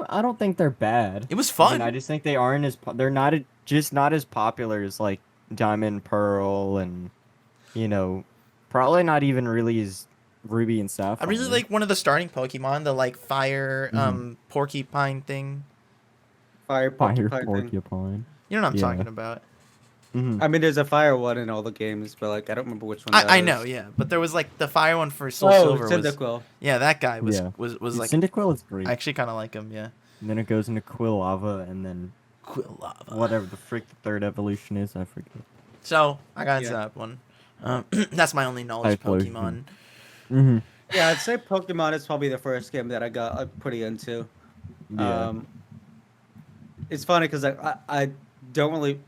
I don't think they're bad. It was I fun. mean, I just think they aren't as they're not just not as popular as like Diamond, Pearl, and probably not even really as Ruby and I Sapphire. really like one of the starting Pokemon, the like fire Mm-hmm. porcupine thing. Fire Fire Porcupine thing. Porcupine. You know what I'm Yeah. talking about. Mm-hmm. I mean, there's a fire one in all the games, but like I don't remember which one. I that know, is. yeah, but there was like the fire one for Soul Oh, Silver was Cyndaquil. yeah, that guy was Yeah. was like Cyndaquil is great. I actually kind of like him, yeah. And then it goes into Quilava, and then Quilava. whatever the frick the third evolution is, I forget. So I got into Yeah. that one. That's my only knowledge Typhlosion. Pokemon. Mm-hmm. Yeah, I'd say Pokemon is probably the first game that I got pretty into. Yeah. It's funny because I don't really.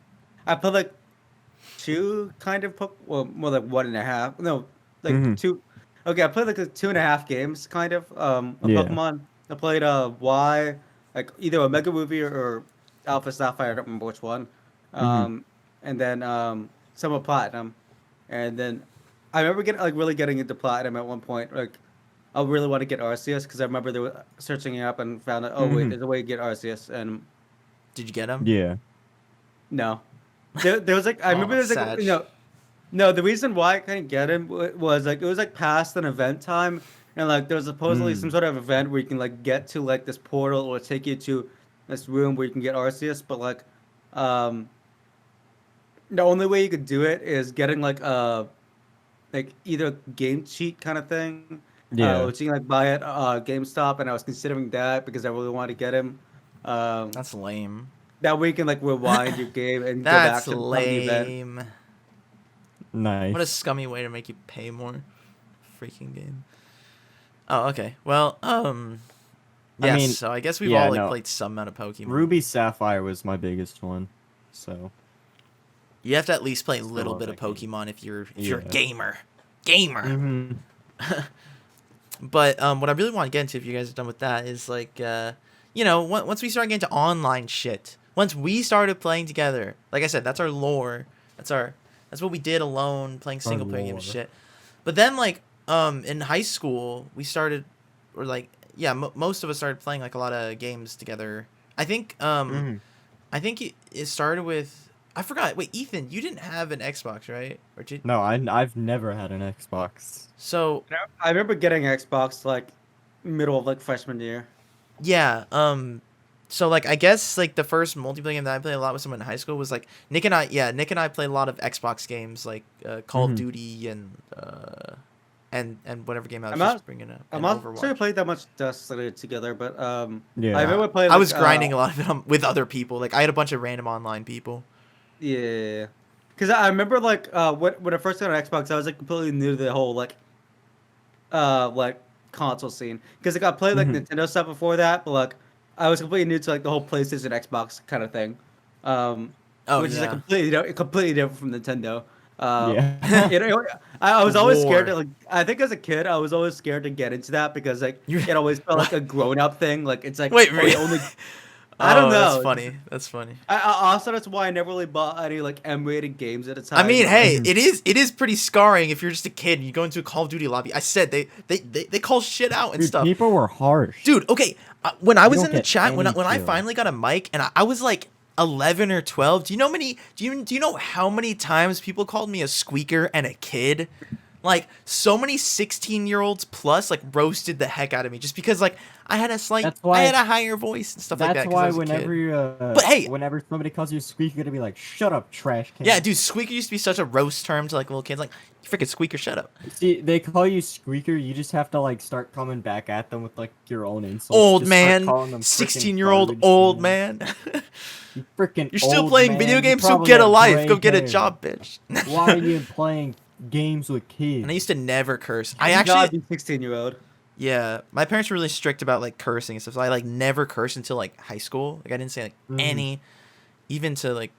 I played like two kind of well, more like 1.5. No, like Mhm. two. Okay, I played like 2.5 games kind of of Yeah. Pokemon. I played Y, like either Omega Ruby or Alpha Sapphire. I don't remember which one. And then some of Platinum, and then I remember really getting into Platinum at one point. Like I really want to get Arceus because I remember they were searching it up and found out. Oh wait, Mhm. there's a way to get Arceus, and Did you get him? Yeah. no. There was like I remember there was like sad. no, the reason why I couldn't get him was like it was like past an event time, and like there was supposedly some sort of event where you can like get to like this portal or take you to this room where you can get Arceus, but like the only way you could do it is getting like either game cheat kind of thing. Yeah. Which you can like buy at GameStop, and I was considering that because I really wanted to get him. That's lame. That way you can like rewind your game and go back That's to the event. lame. Nice. What a scummy way to make you pay more. Freaking game. Oh, okay. Well, yes, I mean, so I guess we've yeah, all like no. played some amount of Pokemon. Ruby Sapphire was my biggest one. So You have to at least play a Still little love bit of that game. Pokemon if you're a Yeah. gamer. Mhm. But what I really want to get into, if you guys are done with that, is like once we start getting into online shit, once we started playing together, like I said, that's our lore. That's what we did alone, playing single player games, lore. shit. But then like in high school, we started, or like yeah, most of us started playing like a lot of games together. I think it started with, I forgot. Wait, Ethan, you didn't have an Xbox, right? Or did No, I've never had an Xbox. so? I remember getting Xbox like middle of like freshman year. Yeah. So like I guess like the first multiplayer game that I played a lot with someone in high school was like Nick and I. Yeah, Nick and I played a lot of Xbox games like Call of Duty and whatever game I was just bringing up. I'm And not sure we played that much Destiny together, but Yeah. I remember playing. I Like, was grinding a lot of it with other people. Like I had a bunch of random online people. Yeah, because I remember like when I first got an Xbox, I was like completely new to the whole like console scene. Because like I played like Nintendo stuff before that, but like I was completely new to like the whole PlayStation Xbox kind of thing. Which is like Yeah. completely different from Nintendo. Yeah. I was always scared to War. like. I think as a kid, I was always scared to get into that because like You- it always felt like a grown up thing. Like it's like Wait, oh, really? you only. I don't know. That's funny. That's funny. Also, that's why I never really bought any like M-rated games at the time. I mean, Like, hey, it is pretty scarring if you're just a kid and you go into a Call of Duty lobby. I said they call shit out and Dude, stuff. people were harsh. Dude, okay, when I was don't in the get chat, when any I kills. finally got a mic and I was like 11 or 12. Do you know how many times people called me a squeaker and a kid? Like so many 16-year-olds plus like roasted the heck out of me just because like I had I had a higher voice and stuff like that. That's 'cause I why was a whenever kid. But hey, whenever somebody calls you a squeak, you're gonna be like, "Shut up, trash can." yeah, dude, squeaker used to be such a roast term to like little kids. Like, freaking squeaker, shut up. See, they call you squeaker. You just have to like start coming back at them with like your own insults. Old Just start man, calling them frickin' 16-year-old garbage old cans. man. You freaking. You're still old playing man. video You games, so probably get a have life. gray Go get a hair. job, bitch. Why are you playing games with kids? And I used to never curse. you gotta be 16-year-old. Yeah, my parents were really strict about like cursing and stuff. So I like never cursed until like high school. Like I didn't say like any, even to like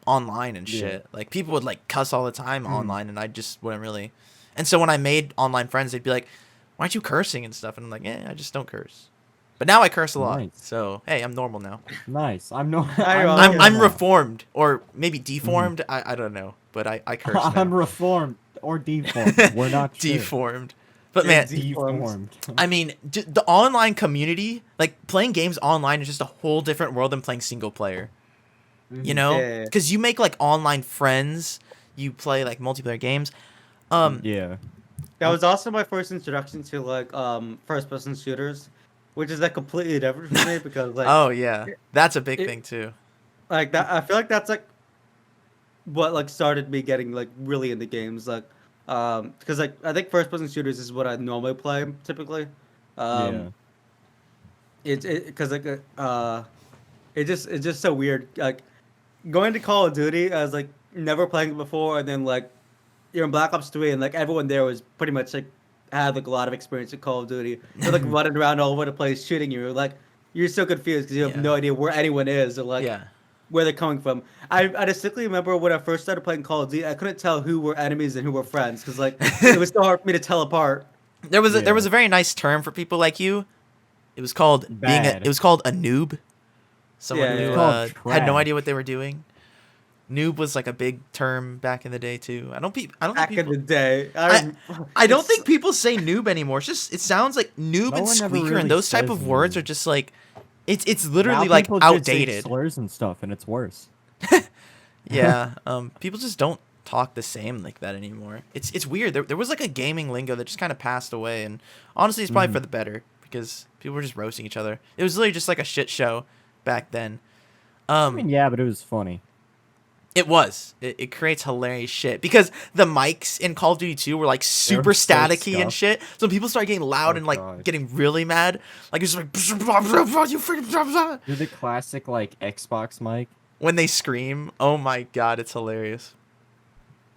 online and shit. Like people would like cuss all the time online, and I just wouldn't really. And so when I made online friends, they'd be like, "Why aren't you cursing and stuff?" And I'm like, "Yeah, I just don't curse." But now I curse a lot. Nice. So hey, I'm normal now. Nice. I'm no. I'm reformed or maybe deformed. I don't know, but I curse now. I'm reformed or deformed. We're not sure. Deformed. But man, Deformed. I mean, the online community, like playing games online is just a whole different world than playing single player. You know? Yeah. Because you make like online friends, you play like multiplayer games. Yeah. That was also my first introduction to like first person shooters, which is like completely different for me because like Oh yeah, that's a big thing too. like that I feel like that's like what like started me getting like really into games like because like I think first person shooters is what I normally play typically. Yeah. It's because like it's just so weird like going to Call of Duty. I was like never playing it before, and then like you're in Black Ops 3, and like everyone there was pretty much like had like a lot of experience with Call of Duty. They're like running around all over the place shooting you. Like you're so confused because you have no idea where anyone is or like where they're coming from. I distinctly remember when I first started playing Call of Duty, I couldn't tell who were enemies and who were friends because like it was so hard for me to tell apart. There was a very nice term for people like you. It was called Bad. it was called a noob. Someone Yeah, who yeah. had no Trash. idea what they were doing. Noob was like a big term back in the day too. I don't think Back in people the day, I don't think people say noob anymore. It's just it sounds like noob No and one ever squeaker really and those type says of words noob. are just like it's literally Now like people just say outdated. slurs and stuff, and it's worse. Yeah, people just don't talk the same like that anymore. It's weird. There was like a gaming lingo that just kind of passed away, and honestly, it's probably for the better because people were just roasting each other. It was literally just like a shit show back then. I mean, yeah, but it was funny. It was. It creates hilarious shit because the mics in Call of Duty 2 were like super so staticky and scuffed. shit. So people start getting loud Oh, and like God. getting really mad. Like it's just like you freaking You're the classic like Xbox mic. when they scream. Oh my god, it's hilarious.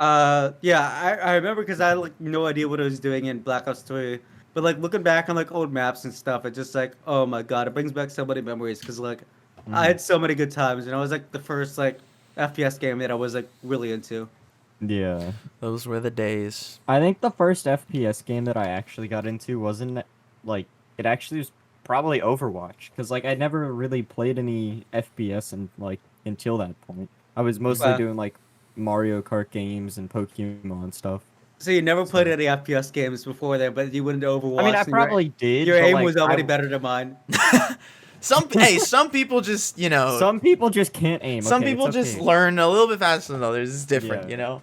Yeah, I remember because I had like no idea what I was doing in Black Ops 3. But like looking back on like old maps and stuff, it just like oh my god, it brings back so many memories because like I had so many good times, and it was like the first like FPS game that I was like really into. Yeah. Those were the days. I think the first FPS game that I actually got into wasn't like it actually was probably Overwatch, because like I never really played any FPS and like until that point. I was mostly Wow. doing like Mario Kart games and Pokemon stuff. So you never played So- any FPS games before then, but you went into Overwatch. I mean, I and probably did. your but, aim like, was already better than mine. Some people just Some people just can't aim. some okay, people it's just okay. learn a little bit faster than others. It's different, Yeah. you know.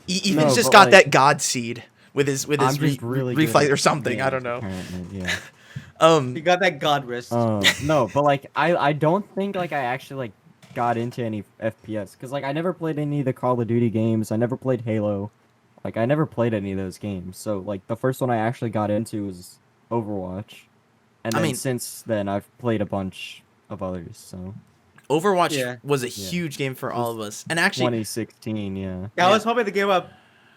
Ethan's No, just but, got like, that god seed with his I'm just really good reflex at or something. I don't games, know. apparently, yeah. You got that god wrist. No, but like I don't think like I actually like got into any FPS because like I never played any of the Call of Duty games. I never played Halo. Like I never played any of those games. So like the first one I actually got into was Overwatch, and I then mean- since then I've played a bunch of others. So Overwatch Yeah. was a Yeah. huge game for all of us, and actually, 2016, yeah. That was probably the game I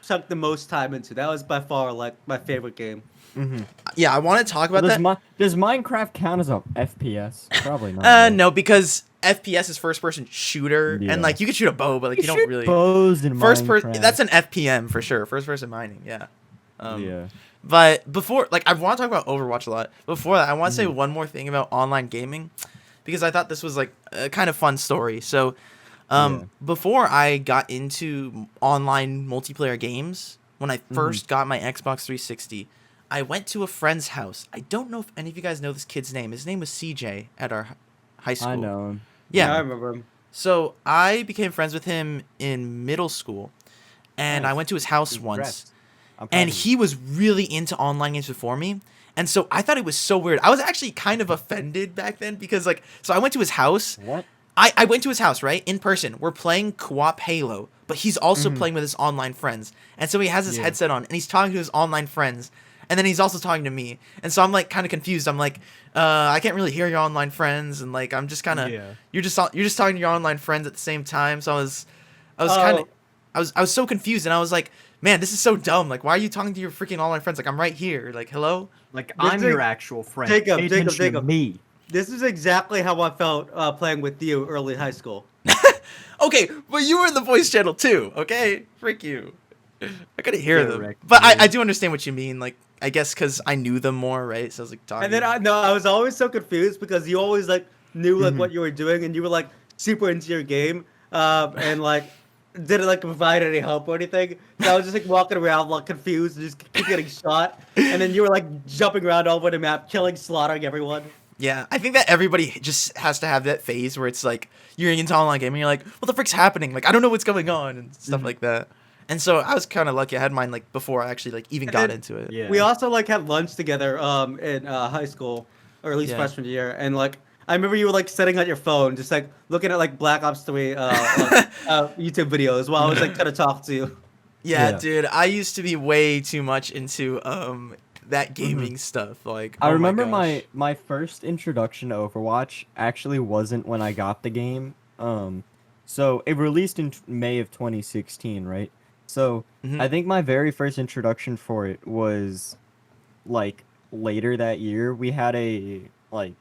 sunk the most time into. That was by far like my favorite game. Mm-hmm. yeah, I want to talk about that. Does Minecraft count as a FPS? Probably not. right? No, because FPS is first person shooter, Yeah. and like you can shoot a bow, but like you don't shoot really bows in first person. Minecraft. That's an FPM for sure. First person mining, yeah. Yeah. But before, like, I want to talk about Overwatch a lot. Before that, I want to say Mhm. one more thing about online gaming, because I thought this was like a kind of fun story. So, Yeah. before I got into online multiplayer games, when I first got my Xbox 360, I went to a friend's house. I don't know if any of you guys know this kid's name. His name was CJ at our high school. I know him. Yeah. I remember him. So I became friends with him in middle school, and I Nice. went to his house Congrats. once. I'm proud And of you. he was really into online games before me. And so I thought it was so weird. I was actually kind of offended back then because, like, so I went to his house. What? I went to his house, right? In person. We're playing co-op Halo, but he's also Mhm. playing with his online friends. And so he has his Yeah. headset on and he's talking to his online friends. And then he's also talking to me. And so I'm like kind of confused. I'm like, I can't really hear your online friends. And like, I'm just kind of, Yeah. you're just talking to your online friends at the same time. So I was Oh. kind of, I was so confused. And I was like, man, this is so dumb. Like, why are you talking to your freaking online friends? Like, I'm right here. Like, hello? Like, This I'm is- your actual friend. Jacob, Pay Jacob, attention to Jacob. me. This is exactly how I felt playing with you early high school. Okay, but you were in the voice channel too, okay? Frick you. I couldn't hear Yeah, them. Rick, But yeah. I do understand what you mean. Like, I guess because I knew them more, right? So I was like talking. And then I was always so confused because you always like knew like what you were doing and you were like super into your game and like didn't like provide any help or anything. So I was just like walking around like confused and just keep getting shot. And then you were like jumping around all over the map, killing, slaughtering everyone. Yeah, I think that everybody just has to have that phase where it's like you're into online gaming, you're like, what the frick's happening? Like, I don't know what's going on and stuff like that. And so I was kind of lucky. I had mine like before I actually like even And got then- into it. Yeah. We also like had lunch together in high school, or at least Yeah. freshman year, and like I remember you were like sitting on your phone, just like looking at like Black Ops 3 YouTube videos while I was like trying to talk to you. Yeah, Yeah. dude, I used to be way too much into that gaming stuff. Like, I oh remember gosh. my first introduction to Overwatch actually wasn't when I got the game. So it released in May of 2016, right? So Mhm. I think my very first introduction for it was like later that year. We had a like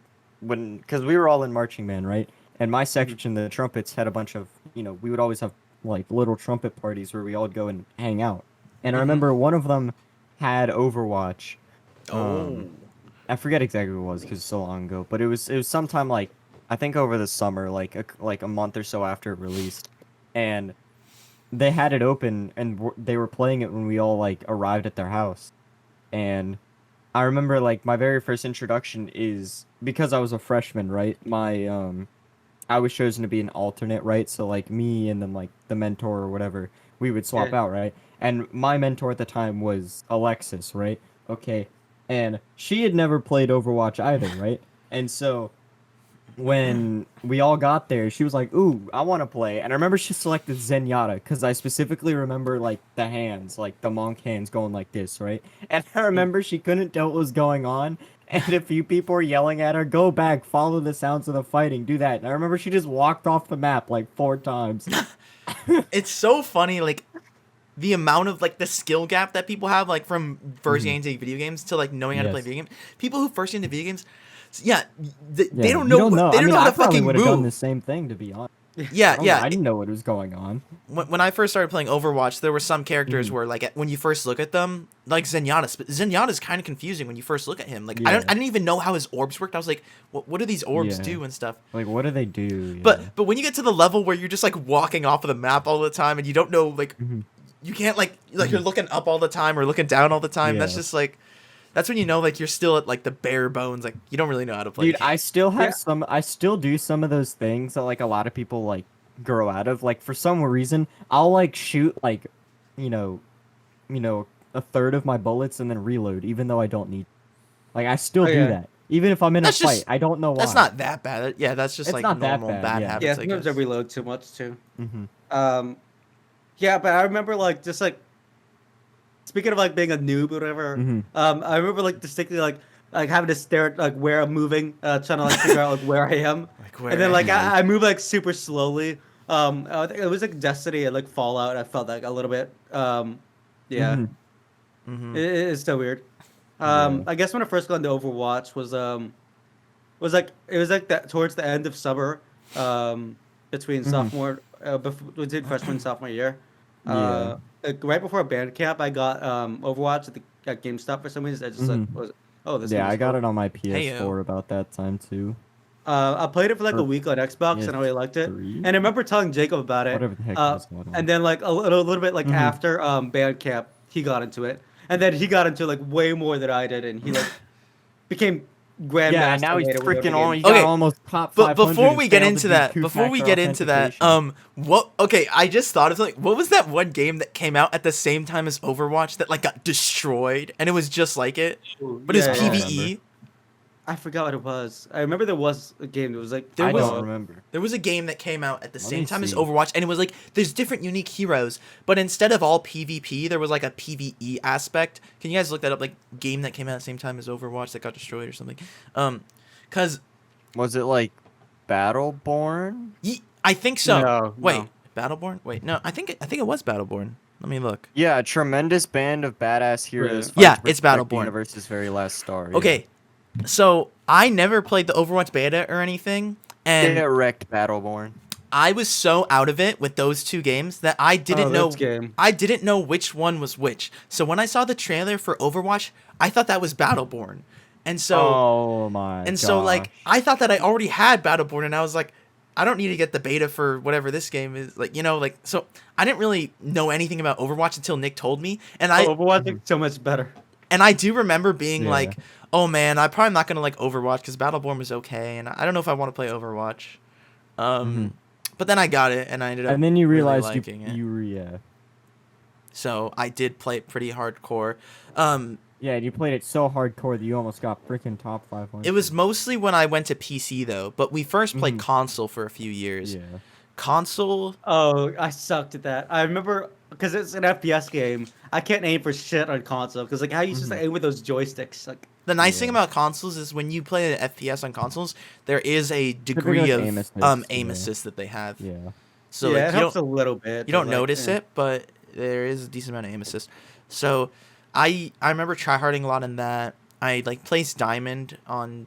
because we were all in marching band, right? And my section, the trumpets, had a bunch of we would always have like little trumpet parties where we all would go and hang out. And I Mhm. remember one of them had Overwatch. Oh. I forget exactly what it was because it's so long ago, but it was sometime like I think over the summer, like a month or so after it released, and they had it open and they were playing it when we all like arrived at their house, and I remember like my very first introduction is because I was a freshman, right? I was chosen to be an alternate, right? So like me and then like the mentor or whatever, we would swap Yeah. out, right? And my mentor at the time was Alexis, right? Okay. And she had never played Overwatch either, right? And so when we all got there, she was like, "Ooh, I want to play." And I remember she selected Zenyatta because I specifically remember like the hands, like the monk hands going like this, right? And I remember she couldn't tell what was going on, and a few people were yelling at her, "Go back, follow the sounds of the fighting, do that." And I remember she just walked off the map like 4 times. It's so funny, like the amount of like the skill gap that people have, like from first getting into video games to like knowing how to play Yes. video games. People who first get into video games, yeah, they Yeah, don't you know. They I don't mean, know how I to probably fucking would have done the move. same thing, to be honest. Yeah, yeah. I didn't know what was going on. When I first started playing Overwatch, there were some characters Mhm. where like when you first look at them, like Zenyatta. Zenyatta's kind of confusing when you first look at him. Like Yeah. I didn't even know how his orbs worked. I was like, what do these orbs Yeah. do and stuff? Like, what do they do? Yeah. But when you get to the level where you're just like walking off of the map all the time and you don't know like Mhm. you can't like you're looking up all the time or looking down all the time. That's Yeah. just like that's when you know like you're still at like the bare bones. Like you don't really know how to play. Dude, I still have Yeah. some. I still do some of those things that like a lot of people like grow out of. Like for some reason, I'll like shoot like, you know, a third of my bullets and then reload, even though I don't need. Like I still Oh, do yeah. that, even if I'm in That's a fight. just- I don't know why. That's not that bad. Yeah, that's just It's like not that normal bad, bad yeah. habits. Yeah, I sometimes I guess. reload too much too. Hmm. Yeah, but I remember like just like speaking of like being a noob or whatever. Mhm. I remember like distinctly like having to stare at like where I'm moving, trying to like figure out like where I am. Like where And then like Nice. I move like super slowly. I think it was like Destiny and like Fallout. I felt like a little bit. Yeah, Mhm. Mhm. it's so weird. Yeah. I guess when I first got into Overwatch was like it was like that towards the end of summer, between Mhm. sophomore, between freshman and sophomore year. Yeah. Like, right before band camp, I got Overwatch at GameStop for some reason. I just like Mhm. was oh this Yeah, game is I got cool. it on my Heyo. PS4 about that time too. I played it for like a Or week on Xbox and I really liked it. PS3? And I remember telling Jacob about it. Whatever the heck it was called. And then like a little bit like Mhm. after band camp, he got into it, and then he got into like way more than I did, and he like became grandmaster. Yeah, now he's later with freaking every on. game. He got Okay, almost top But 500. before and we get failed into to do that, two-factor what? Okay, I just thought of like, what was that one game that came out at the same time as Overwatch that like got destroyed, and it was just like it, but it's Yeah, I don't PVE. remember. I forgot what it was. I remember there was a game that was like There I was- don't remember. There was a game that came out at the Let same me time as see. Overwatch, and it was like there's different unique heroes, but instead of all PvP, there was like a PvE aspect. Can you guys look that up? Like game that came out at the same time as Overwatch that got destroyed or something? Cause Was it like Battleborn? I think so. No, Wait, no. Battleborn? Wait, no, I think it was Battleborn. Let me look. Yeah, a tremendous band of badass heroes. Yeah. fight Yeah, to it's protect the Battleborn. universe's very last star. Yeah. Okay, so I never played the Overwatch beta or anything, and Get wrecked, Battleborn. I was so out of it with those two games that I didn't know. this game. I didn't know which one was which. So when I saw the trailer for Overwatch, I thought that was Battleborn, and so Oh my. and so like I thought that I already had Battleborn, and I was like, I don't need to get the beta for whatever this game is. Like like so I didn't really know anything about Overwatch until Nick told me, and Overwatch is so much better. and I do remember being Yeah. like, oh man, I'm probably not gonna like Overwatch because Battleborn was okay, and I don't know if I want to play Overwatch. But then I got it, and I ended up And then you really realized liking it. you were yeah. So I did play it pretty hardcore. Yeah, you played it so hardcore that you almost got freaking top 500. It was mostly when I went to PC though, but we first played Mhm. console for a few years. Yeah. Console, Oh, I sucked at that. I remember because it's an FPS game. I can't aim for shit on console because like how you just aim with those joysticks. Like the nice thing Yeah. about consoles is when you play an FPS on consoles, there is a degree like of aim assist, aim yeah. assist that they have. Yeah. So yeah, like, it you helps don't a little bit. you don't but, like, notice eh. it, but there is a decent amount of aim assist. So I remember tryharding a lot in that. I like placed diamond on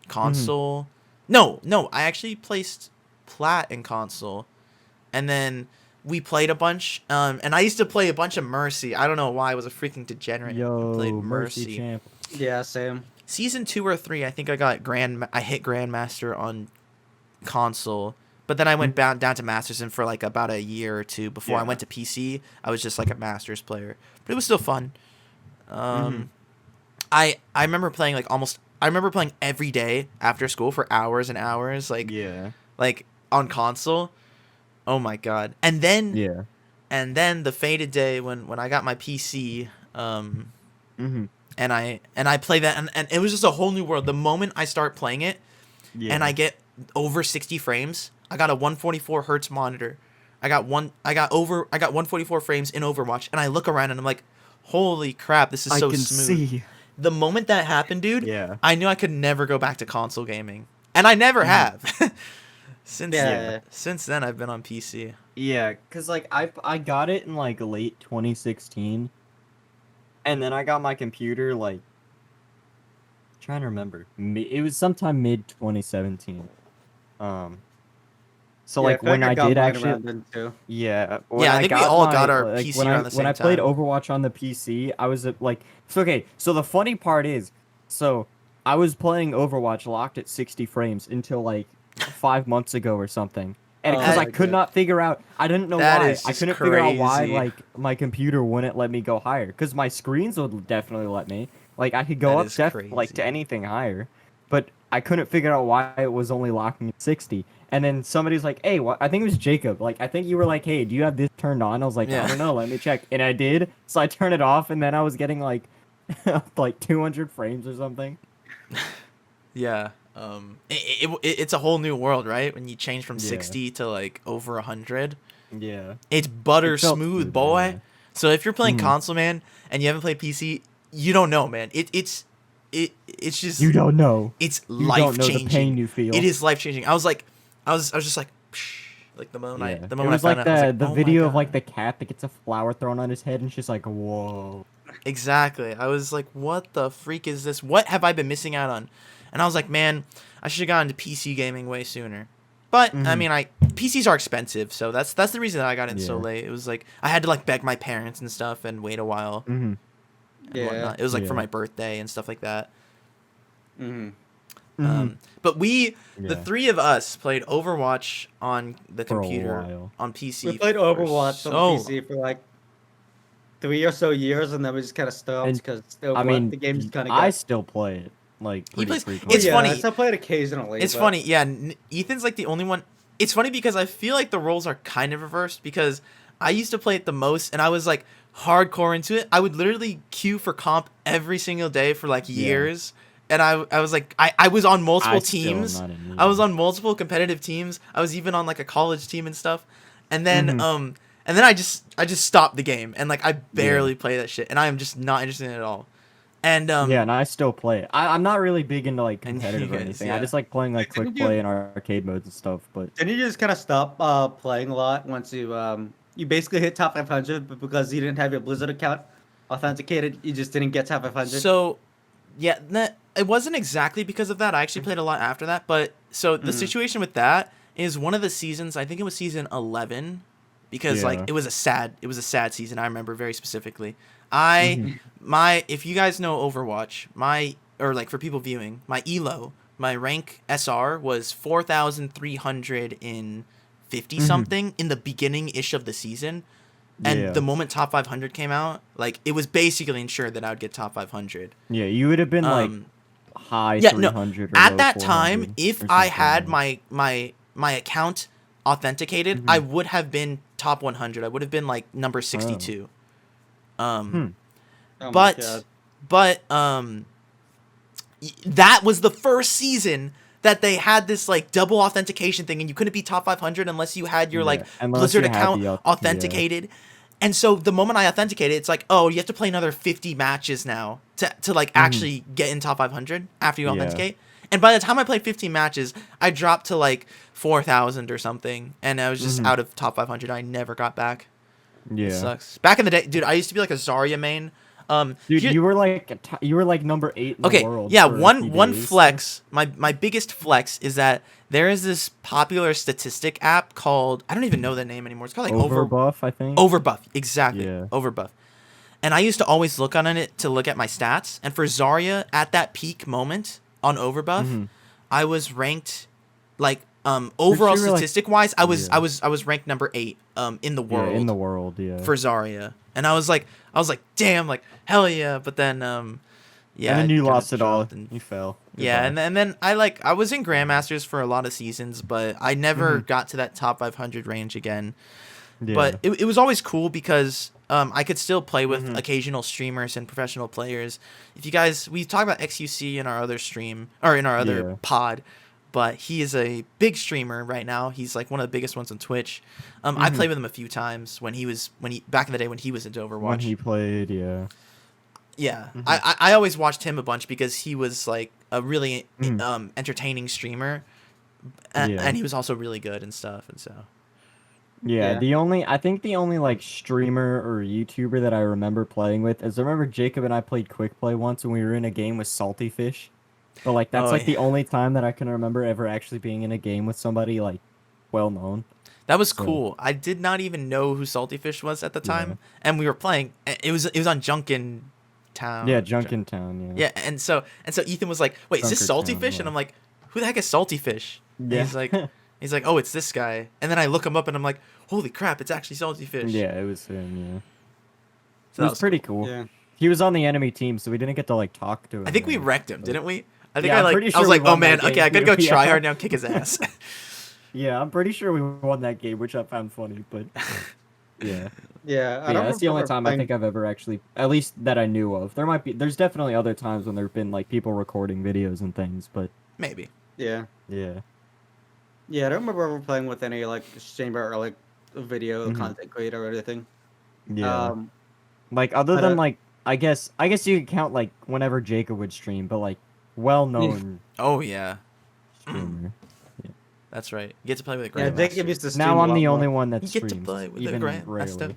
console. No, I actually placed plat in console, and then we played a bunch. And I used to play a bunch of Mercy. I don't know why I was a freaking degenerate. I played Yo, Mercy champ. Yeah, same. Season 2 or 3, I think I got I hit Grandmaster on console, but then I went down to Masters, and for like about a year or two before I Yeah. went to PC, I was just like a Masters player. But it was still fun. I remember playing I remember playing every day after school for hours and hours, Yeah. like on console. Oh my god! And then Yeah. the fated day when I got my PC, Mhm. and I play that, and it was just a whole new world. The moment I start playing it, Yeah. and I get over 60 frames, I got a 144 hertz monitor. I got 144 frames in Overwatch, and I look around and I'm like, holy crap, this is I so can smooth. see. The moment that happened, dude, Yeah. I knew I could never go back to console gaming, and I never have. Since then, I've been on PC. Yeah, cause like I got it in like late 2016, and then I got my computer like trying to remember. It was sometime mid 2017. So Yeah, I like feel like when I I got did mine actually, around then too. yeah, when Yeah, I I think we got all my got our like PC around the when same I played time. Overwatch on the PC, I was like, so okay. So the funny part is, so I was playing Overwatch locked at 60 frames until like 5 months ago or something, and Oh because I my could god. not figure out, I didn't know That why. is I just couldn't figure out why crazy. like my computer wouldn't let me go higher, because my screens would definitely let me. Like I could go That up is like to crazy. anything higher, but I couldn't figure out why it was only locking at 60. And then somebody's like, "Hey, what?" I think it was Jacob. Like, I think you were like, "Hey, do you have this turned on?" I was like, "I Yeah. don't know. Let me check." And I did. So I turned it off, and then I was getting like, like 200 frames or something. Yeah. It's a whole new world, right? When you change from Yeah. 60 to like over 100, Yeah. it's butter It felt smooth, smoother, boy. yeah. So if you're playing Mhm. console, man, and you haven't played PC, you don't know, man. It's You just don't know. it's You don't life know the pain changing. you It feel. is life changing. I was just like, psh, like Yeah. the It moment I was found like out, I was like, the oh my video of like god. the cat that gets a flower thrown on his head, and she's like, "Whoa." Exactly. I was like, what the freak is this? What have I been missing out on? And I was like, man, I should have gotten into PC gaming way sooner. But I Mhm. mean, I PCs are expensive, so that's the reason that I got in so Yeah. late. It was like I had to like beg my parents and stuff and wait a while Mhm. and Yeah. whatnot. It was like for Yeah. my birthday and stuff like that. Hmm. Mhm. But the Yeah. three of us, played Overwatch on the For a computer while. on We PC played for Overwatch on the so PC long. for like 3 or so years, and then we just kind of stopped And because I the mean, game just kind of I got. still play it like He pretty plays. Well, It's frequently. yeah, I funny. still play it occasionally, It's but funny, yeah. Ethan's like the only one. It's funny because I feel like the roles are kind of reversed because I used to play it the most and I was like hardcore into it. I would literally queue for comp every single day for like Yeah. years. And I was like, I was on I multiple still am teams. not in I was either. on multiple competitive teams. I was even on like a college team and stuff. And then Mhm. I just stopped the game and like I Yeah. barely play that shit and I am just not interested in it at all. And Yeah, and I still play it. I'm not really big into like and you competitive or guys, anything. I yeah. just like playing like quick didn't you play and arcade modes and stuff. But didn't you just kind of stop playing a lot once you basically hit top 500, but because you didn't have your Blizzard account authenticated, you just didn't get top 500. So yeah, it wasn't exactly because of that. I actually played a lot after that, but so the Mm-hmm. situation with that is one of the seasons. I think it was season 11, because like yeah. it was a sad season. I remember very specifically. I Mhm. my if you guys know Overwatch, my or like for people viewing, my elo, my rank SR was 4,350 Mhm. something in the beginning ish of the season. And the Yeah. moment top 500 came out, like it was basically ensured that I would get top 500. Yeah, you would have been like Um, high yeah, no. 300 or At low that time, 400 if or I something. had Like. my account authenticated, I Mhm. would have been top 100. I would have been like number Oh. 62. Um, Hmm. Oh my but god. but that was the first season that they had this like double authentication thing, and you couldn't be top 500 unless you had your like Yeah, unless Blizzard you had account the yeah. authenticated. And so the moment I authenticated, it's like, oh, you have to play another 50 matches now to like Mhm. actually get in top 500 after you Yeah. authenticate. And by the time I played 15 matches, I dropped to like 4,000 or something, and I was just Mhm. out of top 500. I never got back. It Yeah. sucks. Back in the day, dude, I used to be like a Zarya main. Dude, Here, you were like number 8 in the okay, world yeah, for a few one days. flex, my biggest flex is that there is this popular statistic app called, I don't even know the name anymore. It's called like Overbuff, I think. Overbuff, exactly. Yeah. Overbuff. And I used to always look on it to look at my stats. And for Zarya, at that peak moment on Overbuff, Mhm. I was ranked like Pretty sure overall you were like statistic wise, yeah. I was ranked number 8 in the Yeah, in the world world, yeah. for Zarya. And I was like, damn, like hell yeah. But then And yeah, then it you kind of lost it all. dropped and You fell. yeah, Goodbye. and then I was in Grandmasters for a lot of seasons, but I never Mhm. got to that top 500 range again. But Yeah. it was always cool because I could still play with Mhm. occasional streamers and professional players. If you guys, we talk about XUC in our other stream or in our other Yeah. pod, but he is a big streamer right now. He's like one of the biggest ones on Twitch. I Mhm. played with him a few times when he back in the day when he was into When Overwatch. he played, yeah. Yeah, Mhm. I always watched him a bunch because he was like a really Mhm. entertaining streamer, Yeah. and he was also really good and stuff. And so Yeah, Yeah. I think the only like streamer or YouTuber that I remember playing with is I remember Jacob and I played quick play once when we were in a game with Salty Fish. But like that's oh like yeah. the only time that I can remember ever actually being in a game with somebody like well known. That was So, cool. I did not even know who Salty Fish was at the Yeah. time, and we were playing. It was on Junkin Town. Yeah, Junkentown. Yeah. Yeah, and so Ethan was like, "Wait, is this Salty Junkertown, Fish?" yeah. And I'm like, "Who the heck is Salty Fish?" And Yeah. he's like, "Oh, it's this guy." And then I look him up, and I'm like, "Holy crap, it's actually Salty Fish." Yeah, it was him. Yeah. So It that was pretty cool. Yeah. He was on the enemy team, so we didn't get to like talk to him. I think we or- wrecked him, but- didn't we? I think Yeah, I'm pretty I sure was we like, "Oh won man, that okay, I game gotta go too, try yeah. hard now, kick his ass." Yeah, I'm pretty sure we won that game, which I found funny, but yeah. Yeah, Yeah, that's the only remember time I playing- think I've ever actually, at least that I knew of. There's definitely other times when there've been like people recording videos and things, but Maybe. Yeah. yeah. Yeah, I don't remember ever playing with any like streamer or like video Mhm. content creator or anything. Yeah. Like other I than don't- like, I guess you could count like whenever Jacob would stream, but like well-known Oh yeah, streamer. that's right. You get to play with a Yeah, grandmaster. Jacob used to stream Now a I'm lot the more. only one that You get to streams, play with a even grandmaster. rarely.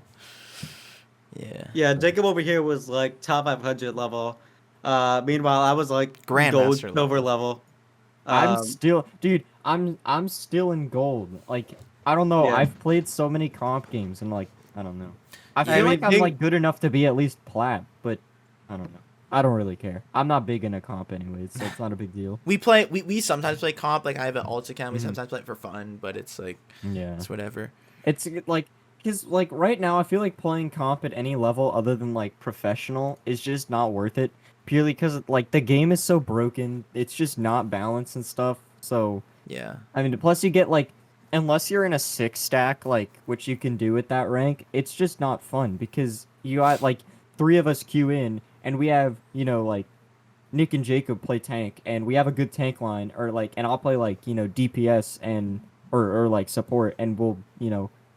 Yeah. Yeah, Jacob over here was like top 500 level. Meanwhile, I was like Grandmaster gold level. silver level. I'm Um, still, dude. I'm still in gold. Like I don't know. Yeah. I've played so many comp games and like I don't know. I Yeah, feel I like mean, I'm being- like good enough to be at least plat, but I don't know. I don't really care. I'm not big into comp anyways, so it's not a big deal. We sometimes play comp. Like I have an alt account. We Mhm. sometimes play it for fun, but it's like Yeah. it's whatever. It's like, cause like right now I feel like playing comp at any level other than like professional is just not worth it. Purely because like the game is so broken. It's just not balanced and stuff. So Yeah. I mean, plus you get like, unless you're in a 6 stack, like which you can do at that rank, it's just not fun because you got like 3 of us queue in and we have like Nick and Jacob play tank and we have a good tank line or like and I'll play like DPS and or like support and we'll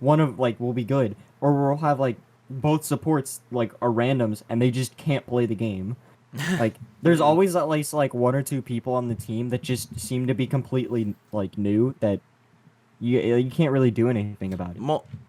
one of like will be good or we'll have like both supports like are randoms and they just can't play the game. Like there's always at least like 1 or 2 people on the team that just seem to be completely like new that you can't really do anything about it.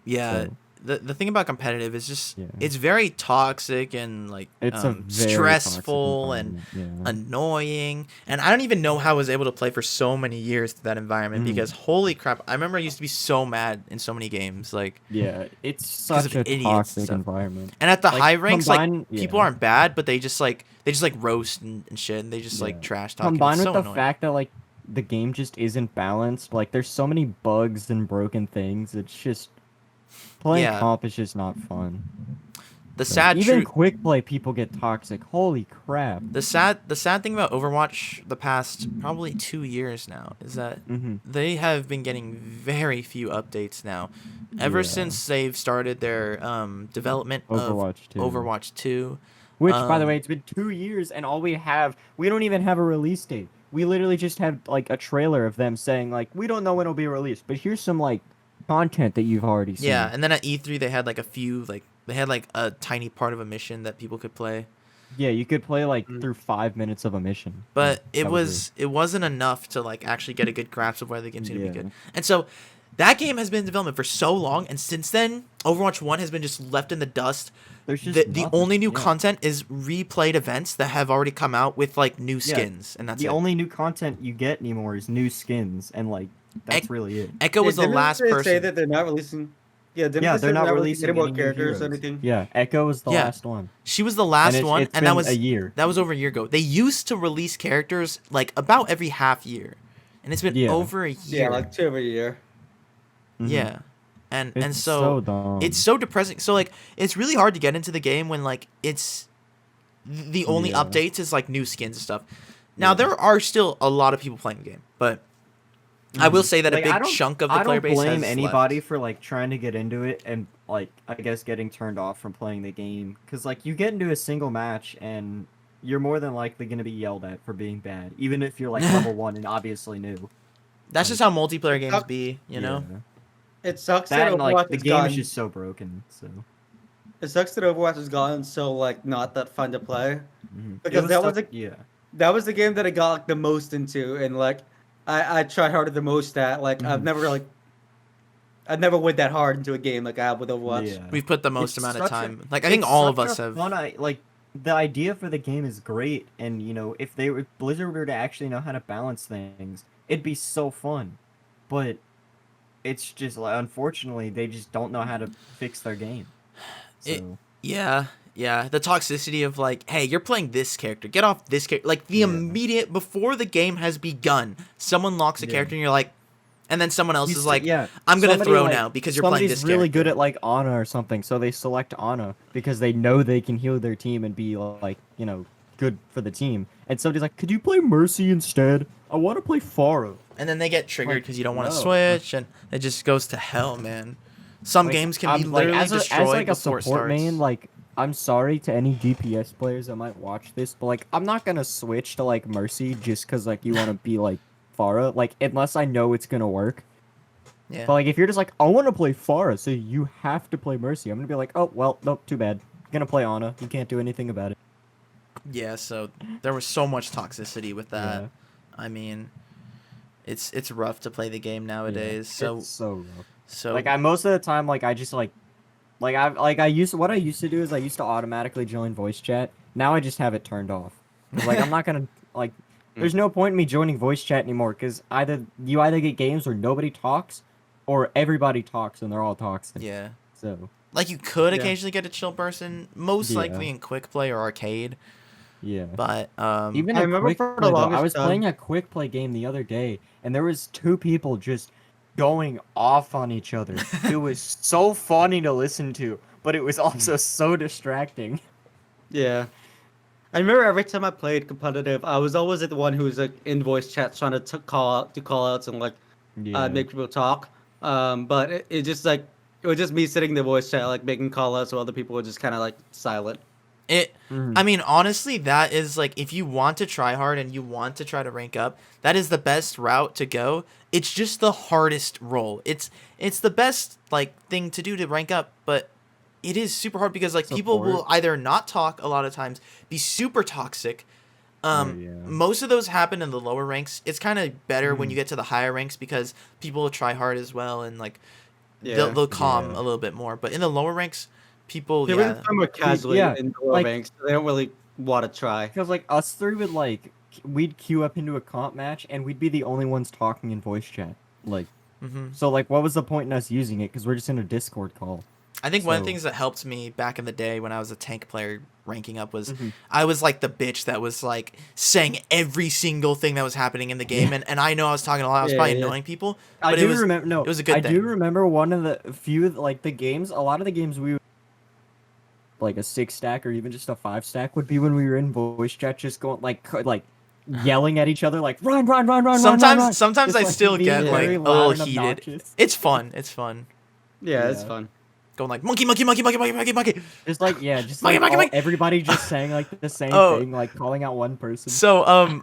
Yeah. So, The thing about competitive is just Yeah. it's very toxic and like it's a very stressful toxic and environment, yeah. annoying. And I don't even know how I was able to play for so many years to that environment because holy crap, I remember I used to be so mad in so many games. Like Yeah, it's 'cause such of a idiots and toxic stuff. environment. and at the Like, high ranks, combine- like people yeah. aren't bad, but they just like roast and shit and they just like Yeah. trash talk. Combined It's with so the annoying. fact that like the game just isn't balanced, like there's so many bugs and broken things. It's just playing Yeah. comp is just not fun. The So, sad even truth. quick play people get toxic. Holy crap. The sad thing about Overwatch the past probably 2 years now is that Mm-hmm. they have been getting very few updates now. Ever Yeah. since they've started their development Overwatch of 2. Overwatch 2. Which, by the Um, way, it's been 2 years, and all we don't even have a release date. We literally just have like a trailer of them saying like, we don't know when it'll be released, but here's some like content that you've already seen. Yeah, and then at E3 they had like a few like they had like a tiny part of a mission that people could play. Yeah, you could play like Mm. through 5 minutes of a mission. But Yeah, that it wasn't enough to like actually get a good grasp of whether the game's gonna Yeah. be good. And so that game has been in development for so long, and since then, Overwatch 1 has been just left in the dust. There's just The nothing, only new yeah. content is replayed events that have already come out with like new skins, and that's The it. only new content you get anymore is new skins, and like that's really it. Echo was the didn't last they say person. that they're not releasing. Yeah, didn't Yeah, they say they're not releasing releasing any more any new characters or heroes. anything. Yeah, Echo was the Yeah. last one. She was the last And one, it's and that been was a year. That was over a year ago. They used to release characters like about every half year, and it's been Yeah. over a year. Yeah, like 2 every year. Mhm. Yeah. And It's so dumb. it's so depressing. So like it's really hard to get into the game when like it's the only Yeah. updates is like new skins and stuff. Now Yeah. there are still a lot of people playing the game, but I will say that Like, a I big don't- chunk of the I player don't base blame has anybody left. for like trying to get into it and like I guess getting turned off from playing the game because like you get into a single match and you're more than likely gonna be yelled at for being bad, even if you're like level 1 and obviously new. That's just how multiplayer games sucks. be, you know. Yeah. It sucks That that and like Overwatch the has game gotten. is just so broken. So It sucks that Overwatch has gotten so like not that fun to play. mhm. Because It that was stuck- yeah. That was the game that I got like the most into, and like I tried harder the most at. Like I've Mhm. never went that hard into a game like I have with Overwatch. Yeah. We've put the most It's amount of such a- time. Like I think It's all of such us a have. fun, like the idea for the game is great, and if Blizzard were to actually know how to balance things, it'd be so fun. But it's just like unfortunately they just don't know how to fix their game. It, So yeah, yeah. The toxicity of like, hey, you're playing this character. Get off this character. Like the Yeah. immediate before the game has begun, someone locks a Yeah. character, and you're like, and then someone else is like, yeah, I'm gonna somebody, throw like, now because you're playing this somebody's really character. good at like Ana or something, so they select Ana because they know they can heal their team and be like, you know, good for the team. And somebody's like, could you play Mercy instead? I want to play Pharah. And then they get triggered Like, because you don't want to no. switch, and it just goes to hell, man. Some Like, games can be like, literally as destroyed like a before it support starts. main, like, I'm sorry to any DPS players that might watch this, but like I'm not gonna switch to like Mercy just because like you want to be like Pharah, like unless I know it's gonna work. Yeah. But like if you're just like I want to play Pharah, so you have to play Mercy, I'm gonna be like, oh well, nope, too bad. Gonna play Ana. You can't do anything about it. Yeah, so there was so much toxicity with that. Yeah. I mean, it's rough to play the game nowadays. Yeah, it's so rough. So Like I most of the time, like I just like I used what I used to do is I used to automatically join voice chat. Now I just have it turned off. 'Cause, like I'm not gonna like. There's no point in me joining voice chat anymore because either you either get games where nobody talks, or everybody talks and they're all toxic. yeah, So like you could Yeah. occasionally get a chill person, most Yeah. likely in quick play or arcade. yeah. But Even I a remember quick for the play, though, I longest was time- playing a quick play game the other day, and there was two people just going off on each other. It was so funny to listen to, but it was also so distracting. Yeah. I remember every time I played competitive, I was always the one who was like in voice chats trying to do call outs and like make people talk. But it just like it was just me sitting in the voice chat like making call outs while other people were just kind of like silent. Mhm. I mean, honestly, that is like if you want to try hard and you want to try to rank up, that is the best route to go. It's just the hardest role. It's the best like thing to do to rank up, but it is super hard because like people will Support. either not talk a lot of times, be super toxic. Yeah. Most of those happen in the lower ranks. It's kind of better when you get to the higher ranks because people will try hard as well and like Yeah. they'll calm Yeah. a little bit more. But in the lower ranks, people They yeah. really play more casually yeah, in the lower like- ranks. So they don't really want to try. Because like us three would like we'd queue up into a comp match and we'd be the only ones talking in voice chat. Like so like what was the point in us using it? Because we're just in a Discord call. I think one of the So- things that helped me back in the day when I was a tank player ranking up was Mhm. I was like the bitch that was like saying every single thing that was happening in the game, and I know I was talking a lot. I was Yeah, probably yeah. annoying people, I but do it was remember. No, it was a good I thing. do remember one of the few like the games. A lot of the games we like a 6-stack or even just a 5-stack would be when we were in voice chat, just going like yelling at each other like run, run, run, run, run, run, run. Sometimes Just, I like, still being get like very a loud little and heated. obnoxious. It's fun. It's fun. Yeah, it's Yeah. fun. Going like monkey, monkey, monkey, monkey, monkey, monkey, monkey. Just like just Monkey, like monkey, monkey. everybody just saying like the same Oh. thing, like calling out one person. So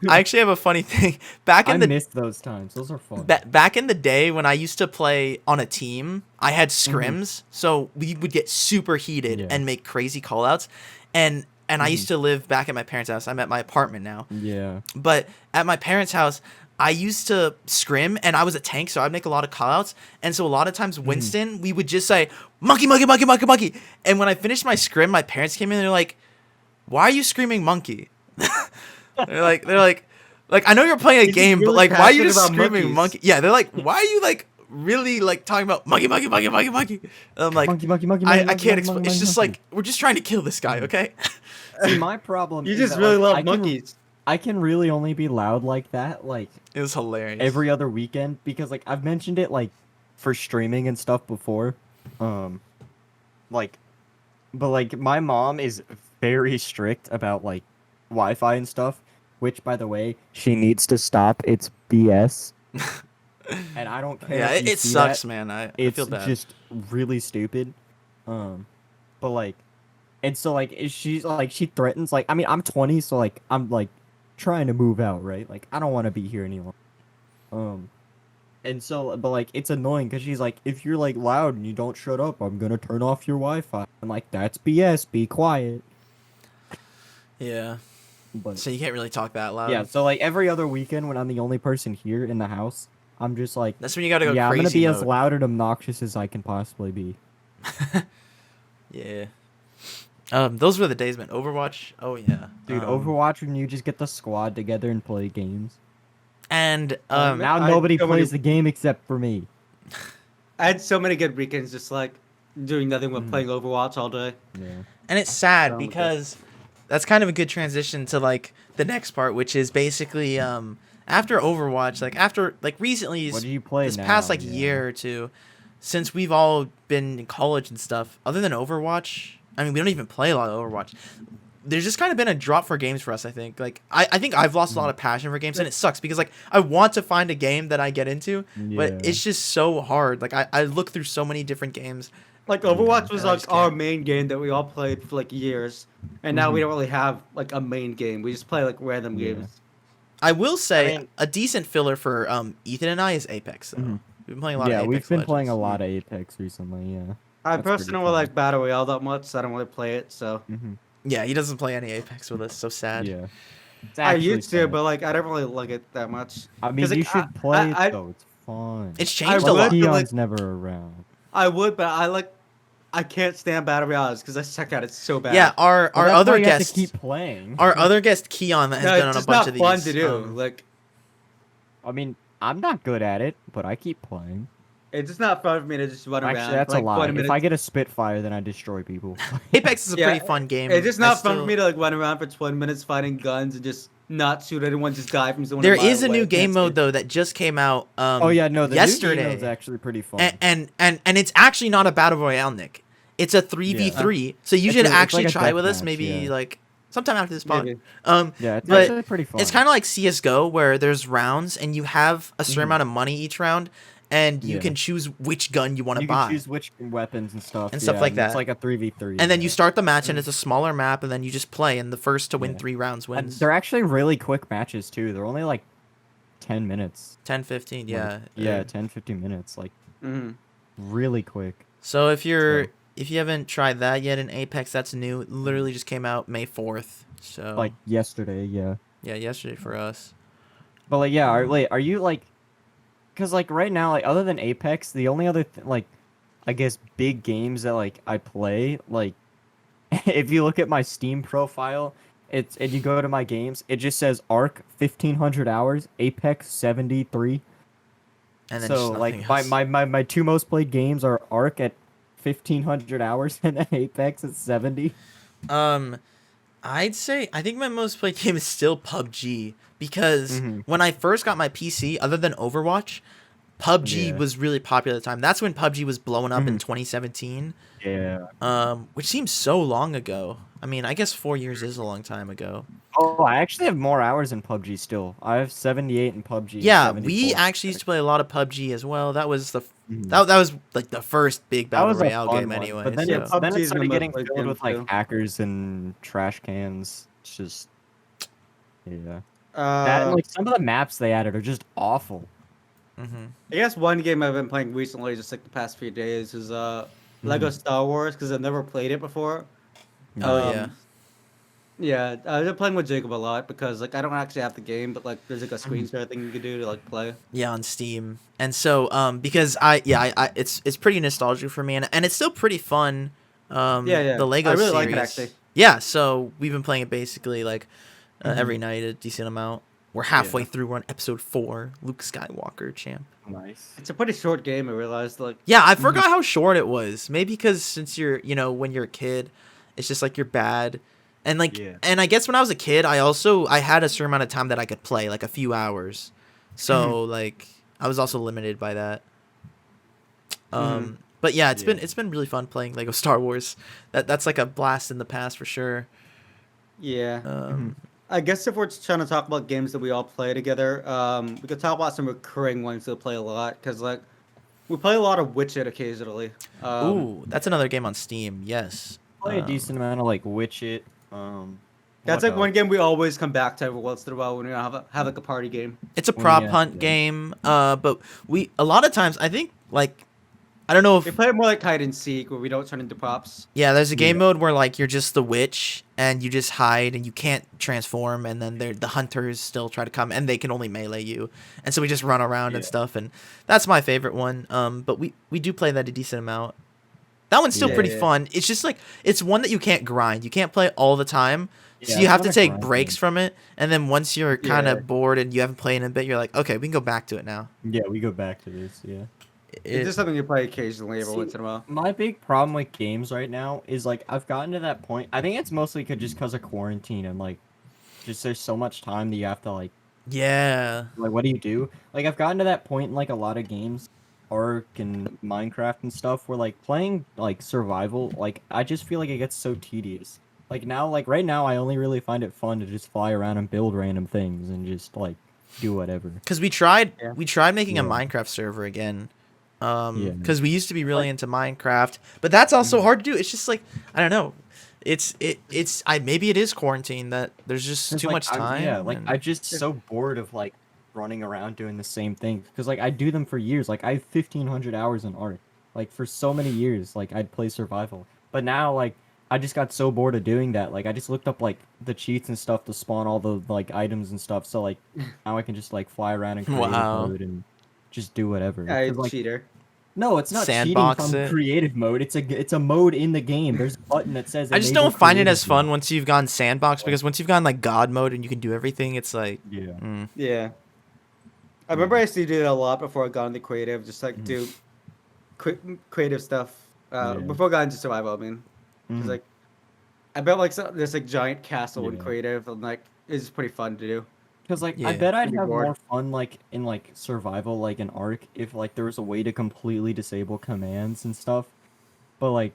I actually have a funny thing. Back I in the missed those times. Those are fun. back in the day when I used to play on a team, I had scrims, so we would get super heated Yeah. and make crazy callouts. And I used to live back at my parents' house. I'm at my apartment now. Yeah. But at my parents' house, I used to scrim, and I was a tank, so I'd make a lot of callouts. And so a lot of times, Winston, we would just say, monkey, monkey, monkey, monkey, monkey. And when I finished my scrim, my parents came in, and they're like, why are you screaming monkey? they're like, I know you're playing a He's game, but really like, why are you passionate just about screaming monkeys. monkey? Yeah, they're like, why are you like really like talking about monkey, monkey, monkey, monkey, monkey? And I'm like, Monkey, monkey, monkey, I monkey, can't monkey, explain. monkey, It's just monkey. like we're just trying to kill this guy, okay? See, my problem You is just that, really like, love monkeys. I can really only be loud like that, like It was hilarious. every other weekend because like I've mentioned it like for streaming and stuff before. Like but like my mom is very strict about like Wi-Fi and stuff, which by the way, she needs to stop. It's BS. And I don't care. Yeah, if you it see sucks, that. man. I It's feel bad. just really stupid. But like and so like she's like she threatens like I mean I'm 20 so like I'm like trying to move out, right? Like I don't want to be here any longer. And so but like it's annoying because she's like if you're like loud and you don't shut up, I'm gonna turn off your Wi-Fi. I'm like that's BS. Be quiet. Yeah. But So you can't really talk that loud. yeah, so like every other weekend when I'm the only person here in the house, I'm just like That's when you gotta go yeah, I'm crazy gonna be as mode. loud and obnoxious as I can possibly be. Yeah. Those were the days, man. Overwatch. Oh yeah. Dude, Overwatch when you just get the squad together and play games. And Man, Now I- nobody nobody- plays the game except for me. I had so many good weekends just like doing nothing but Mhm. playing Overwatch all day. Yeah. And it's sad Sounds good. because that's kind of a good transition to like the next part, which is basically after Overwatch, like after like recently What do you play this now? past like Yeah. year or two, since we've all been in college and stuff, other than Overwatch, I mean we don't even play a lot of Overwatch. There's just kind of been a drop for games for us, I think. Like I think I've lost a lot of passion for games and it sucks because like I want to find a game that I get into, but Yeah. it's just so hard. Like I look through so many different games. Like Overwatch I was just like our can't. main game that we all played for like years, and now we Mhm. don't really have like a main game. We just play like random Yeah. games. I will say mean- a decent filler for Ethan and I is Apex. Though. Mhm. We've been playing a lot Yeah, of Apex we've been Legends. playing a lot of Apex recently. Yeah. I That's pretty personally fun. like Battle Royale that much, so I don't really play it. So Hmm. Yeah, he doesn't play any Apex with us. So sad. Yeah. It's I actually used to, sad. but like I don't really like it that much. I mean, 'Cause, like, you should play I- it though. It's fun. It's I changed a would, lot. but, like- Keon's never around. I would, but I can't stand Battle Royales because I suck at it so bad. Yeah, our Well, that's other why you have guest, to keep playing. our other guest Keon that has No, been it's on a just bunch not of these. fun to do. Like I mean, I'm not good at it, but I keep playing. it's just not fun for me to just run around. Actually, that's for, a like, lie. 20 If minutes. I get a Spitfire, then I destroy people. Apex is a Yeah, pretty fun game. It's just I not fun still- for me to like run around for 20 minutes fighting guns and just not shoot anyone, just die from someone. There mile is a away. new I game can't mode see. though that just came out. Oh yeah, no, the yesterday. new game is actually pretty fun. And it's actually not a battle royale, Nick. It's a 3v3. So you It's should a- it's actually like a try with deathmatch, us. Maybe yeah. like sometime after this pod. Maybe. Yeah, it's but actually pretty fun. It's kind of like CS:GO where there's rounds and you have a certain amount of money each round, and you Yeah. can choose which gun you want to you buy. can choose which weapons and stuff. And stuff yeah, like that. It's like a 3v3. And then you start the match, and it's a smaller map, and then you just play, and the first to win Yeah. 3 rounds And wins. they're actually really quick matches too. They're only like 10 minutes. 10, 15, Like, yeah. yeah, 10, 15 minutes. Like Mhm. really quick. So if So- you haven't tried that yet in Apex, that's new. It literally just came out May 4th. So Like yesterday, yeah. yeah, yesterday for us. But like, yeah, are you like, cause like right now, like other than Apex, the only other like, I guess big games that like I play, like, if you look at my Steam profile, and you go to my games, it just says Arc 1500 hours, Apex 73. And then So just like nothing else. my two most played games are Arc at 1500 hours and then Apex at 70. I'd say I think my most played game is still PUBG because Mhm. when I first got my PC, other than Overwatch, PUBG Yeah. was really popular at the time. That's when PUBG was blowing up in Mhm. 2017. Yeah. Which seems so long ago. I mean, I guess 4 years is a long time ago. Oh, I actually have more hours in PUBG still. I have 78 in PUBG. Yeah, we 74. actually used to play a lot of PUBG as well. That was Mhm. that was like the first big That battle was a royale fun game one, anyway. But then, Yeah, so. then PUBG it is started my getting most played filled game, with like too. hackers and trash cans. It's just yeah. Uh, That like some of the maps they added are just awful. Mhm. I guess one game I've been playing recently, just like the past few days, is Lego Star Wars because I've never played it before. Oh, yeah. Yeah, I've been playing with Jacob a lot because like I don't actually have the game, but like there's like a screen share thing you can do to like play. Yeah, on Steam. And so because I it's pretty nostalgic for me and it's still pretty fun. Yeah. The Lego I really series. like it, actually. Yeah, so we've been playing it basically like every night a decent amount. We're halfway through. We're on episode 4. Luke Skywalker, champ. Nice. It's a pretty short game. I realized like Yeah, I forgot how short it was. Maybe because since you're, when you're a kid, it's just like you're bad. And like, Yeah. and I guess when I was a kid, I had a certain amount of time that I could play, like a few hours. So like, I was also limited by that. But yeah, it's been really fun playing Lego Star Wars. That's like a blast in the past for sure. yeah. I guess if we're trying to talk about games that we all play together, we could talk about some recurring ones that we play a lot because like we play a lot of Witch It occasionally. Ooh, that's another game on Steam. Yes. Play a decent amount of like Witch It. That's what like one else? game we always come back to every once in a while when we have like a party game. It's a Well, prop yeah, hunt yeah. game. But a lot of times I think like I don't know if We play it more like hide and seek where we don't turn into props. yeah, there's a game Yeah. mode where like you're just the witch and you just hide and you can't transform and then the hunters still try to come and they can only melee you. And so we just run around and Yeah. stuff and that's my favorite one. But we do play that a decent amount. That one's still Yeah. pretty fun. It's just like it's one that you can't grind. You can't play all the time. So Yeah, you it's have to not a take grind breaks game. from it and then once you're kind Yeah. of bored and you haven't played in a bit, you're like, "Okay, we can go back to it now." Yeah, we go back to this. Yeah. It's just something you play occasionally every See, once in a while. My big problem with games right now is like I've gotten to that point. I think it's mostly just because of quarantine and like just there's so much time that you have to Yeah. like what do you do? Like I've gotten to that point in like a lot of games, Ark and Minecraft and stuff, where like playing like survival, like I just feel like it gets so tedious. Like now, like right now, I only really find it fun to just fly around and build random things and just like do whatever. Because we tried Yeah. making a Yeah. Minecraft server again. Yeah. Because we used to be really into Minecraft, but that's also hard to do. It's just like I don't know. It's maybe it is quarantine that there's just 'Cause, too like, much time. Yeah, like and- I'm just so bored of like running around doing the same thing because like I do them for years. Like I have 1,500 hours in Ark. Like for so many years, like I'd play survival. But now like I just got so bored of doing that. Like I just looked up like the cheats and stuff to spawn all the like items and stuff. So like now I can just like fly around in creative Wow. mode and just do whatever. Yeah, 'Cause, like, cheater. no, it's not Sandbox cheating from it. creative mode. It's a mode in the game. There's a button that says. I just enable don't find it creative as fun mode. once you've gone sandbox because once you've gone like God mode and you can do everything, it's like Yeah. Yeah. I remember I used to do that a lot before I got into creative, just like do creative stuff. Yeah. Before I got into survival, I mean, Mhm. it's like I built like this like giant castle in Yeah. creative, and like it's pretty fun to do. Because like Yeah. I bet I'd Pretty have bored. more fun like in like survival like an Ark if like there was a way to completely disable commands and stuff. But like,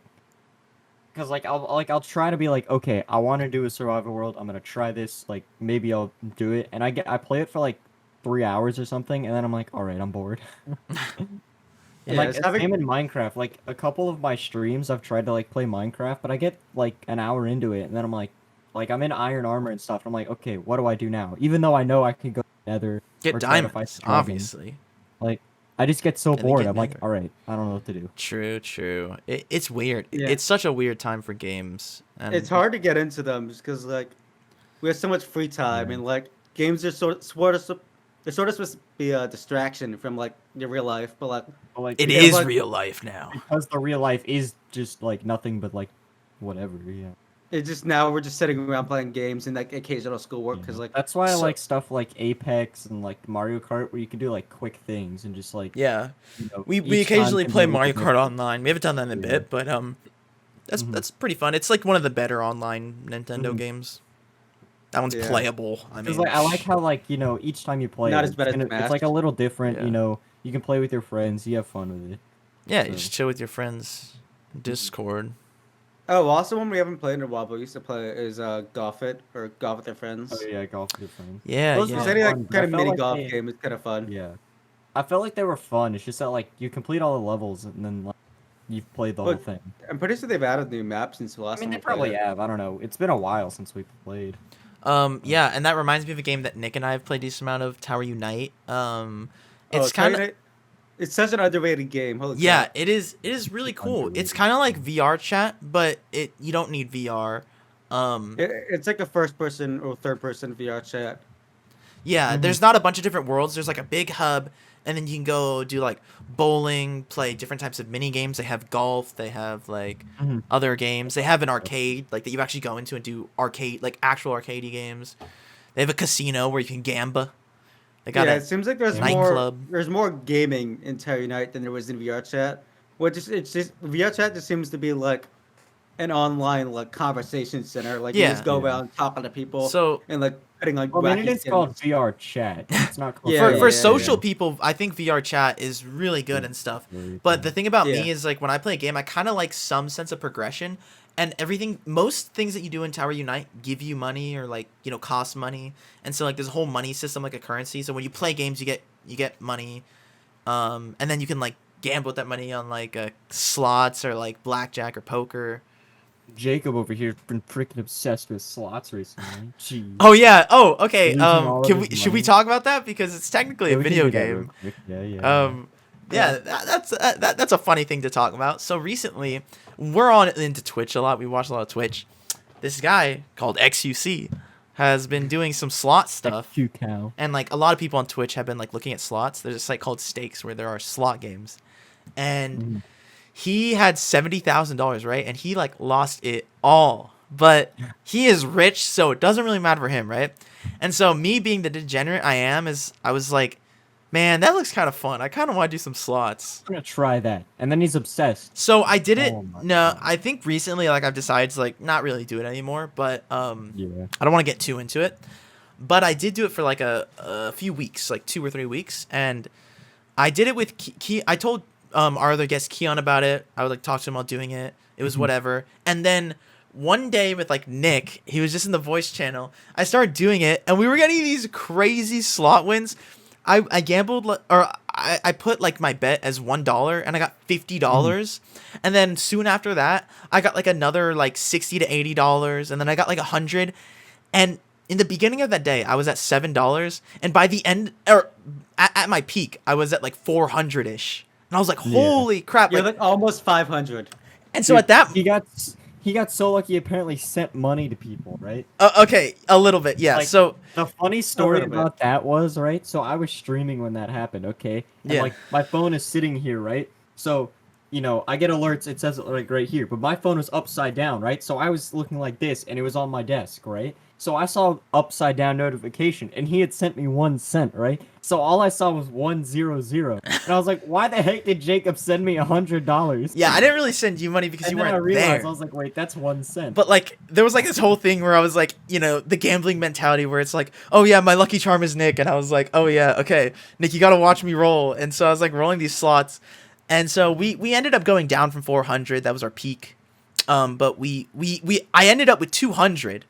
because like I'll try to be like, okay, I want to do a survival world. I'm gonna try this. Like maybe I'll do it, and I play it for like 3 hours or something, and then I'm like, all right, I'm bored. And Yeah, like it's it's having- same in Minecraft. Like a couple of my streams, I've tried to like play Minecraft, but I get like an hour into it, and then I'm like I'm in iron armor and stuff. And I'm like, okay, what do I do now? Even though I know I could go Nether get or try to fight diamonds, the dragon. obviously. Like I just get so And then bored. get I'm like, Nether. all right, I don't know what to do. True. It's weird. Yeah. It's such a weird time for games. And It's hard to get into them just because like we have so much free time, Yeah. and like games are they're sort of supposed to be a distraction from like your real life, but like But, like It Yeah, is like- real life now. because the real life is just like nothing but like whatever. Yeah. it's just now we're just sitting around playing games and like occasional schoolwork Yeah. because like That's why I So- like stuff like Apex and like Mario Kart where you can do like quick things and just like Yeah. you know, We each time occasionally can play be Mario different. Kart online. We haven't done that in a Yeah. bit, but that's Mhm. that's pretty fun. It's like one of the better online Nintendo Mhm. games. That one's Yeah. playable. I mean, Because like I like how like you know each time you play Not it, as bad as it's like a Smash. little different. Yeah. You know, you can play with your friends. You have fun with it. yeah, you so- just chill with your friends. Discord. oh, also one we haven't played in a while, but we used to play is Golf It or Golf with your friends. Oh yeah, golf with your friends. Yeah, Those yeah. it's any like Fun, but kind I of felt mini like golf they- game is kind of fun. Yeah, I felt like they were fun. It's just that like you complete all the levels and then like you've played the whole But- thing. I'm pretty sure they've added new maps since the I last mean, time they we played probably it. have. I don't know. It's been a while since we played. Yeah, and that reminds me of a game that Nick and I have played a decent amount of, Tower Unite. Oh, It's kind of Tiny- it's such an underrated game. Holy yeah, crap. it is. It is really cool. It's Underrated. kind of like VR chat, but you don't need VR. It's like a first person or third person VR chat. Yeah, Mhm. there's not a bunch of different worlds. There's like a big hub, and then you can go do like bowling, play different types of mini games. They have golf. They have like Mhm. other games. They have an arcade like that you actually go into and do arcade like actual arcadey games. They have a casino where you can gamble. They got Yeah, a it seems like there's nightclub. more gaming in Terra Unite than there was in VR chat. Which is it's just VR chat just seems to be like an online like conversation center. Like you Yeah. just go Yeah. around talking to people So and like putting like Well, I mean, wacky it is called skins. VR chat. It's not called Yeah, for yeah, social people, I think VR chat is really good and stuff. But the thing about me Yeah. is like when I play a game, I kind of like some sense of progression, and everything. Most things that you do in Tower Unite give you money or like cost money, and so like there's a whole money system like a currency. So when you play games, you get money, and then you can like gamble with that money on like slots or like blackjack or poker. Jacob over here has been freaking obsessed with slots recently. Jeez. Oh yeah. Oh okay. Losing all of Can we his should we money. talk about that because it's technically Yeah, a we can video do that real game. quick. Yeah. Yeah, that's a funny thing to talk about. So recently, we're on into Twitch a lot. We watch a lot of Twitch. This guy called XUC has been doing some slot stuff, Cute cow. and like a lot of people on Twitch have been like looking at slots. There's a site called Stakes where there are slot games, and Mhm. he had $70,000, right? And he like lost it all, but he is rich, so it doesn't really matter for him, right? And so me being the degenerate I am, is I was like, Man, that looks kind of fun. I kind of want to do some slots. I'm gonna try that. And then he's obsessed. So I did it. Oh my No, God. I think recently, like I've decided to like not really do it anymore. But Yeah. I don't want to get too into it. But I did do it for like a few weeks, like 2 or 3 weeks, and I did it with I told our other guest Keon about it. I would like talk to him while doing it. It was whatever. And then one day with like Nick, he was just in the voice channel. I started doing it, and we were getting these crazy slot wins. I gambled or I put like my bet as $1 and I got $50. And then soon after that, I got like another like $60 to $80, and then I got like 100. And in the beginning of that day, I was at $7, and by the end or at my peak, I was at like 400-ish. And I was like, "Holy crap!" You're Like, like almost 500. and so at that, he got so lucky. Apparently, sent money to people, right? okay, a little bit, yeah. Like, So the funny story little bit. about that was, right? So I was streaming when that happened, okay? And Yeah. like my phone is sitting here, right? So, you know, I get alerts, it says like right here, but my phone was upside down, right? So I was looking like this and it was on my desk, right? So I saw upside down notification and he had sent me 1 cent, right? So all I saw was 100. And I was like, why the heck did Jacob send me $100? yeah, I didn't really send you money because And you then I weren't realized, there. I was like, wait, that's 1 cent. But like there was like this whole thing where I was like, you know, the gambling mentality where it's like, oh yeah, my lucky charm is Nick, and I was like, oh yeah, okay, Nick, you gotta watch me roll. And so I was like rolling these slots, and so we ended up going down from 400. That was our peak. But I ended up with 200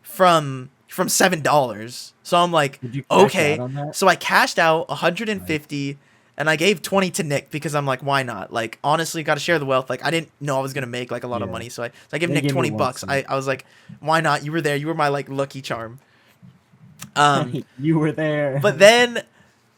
from $7. So I'm like, Did you cash okay. out on that? So I cashed out 150. And I gave 20 to Nick because I'm like, why not? Like, honestly, got to share the wealth. Like, I didn't know I was gonna make like a lot of Yeah. money, so I gave They Nick gave me 20 1 bucks. cent. I was like, why not? You were there. You were my like lucky charm. You were there. But then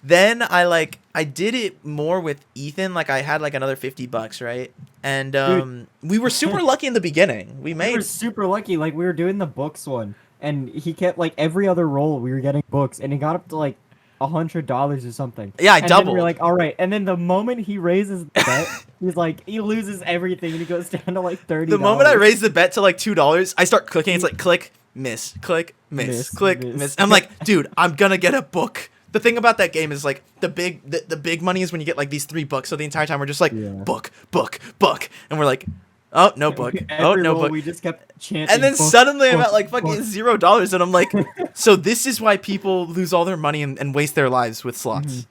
I did it more with Ethan. Like, I had like another 50 bucks, right? And Dude. we were super lucky in the beginning. We We made were super lucky. Like we were doing the books one, and he kept like every other roll we were getting books, and he got up to like $100 or something. Yeah, I and then doubled. we're like, all right. And then the moment he raises the bet, he's like, he loses everything, and he goes down to like $30. the moment I raised the bet to like $2, I start clicking. It's like click, miss, click, miss, click, miss. miss. I'm like, dude, I'm gonna get a book. The thing about that game is like the big money is when you get like these 3 books. So the entire time we're just like Yeah. book, and we're like, oh no book, oh Every no roll, book. we just kept chanting. And then book, suddenly I'm book, at like fucking book. $0, and I'm like, so this is why people lose all their money and waste their lives with slots. Mhm.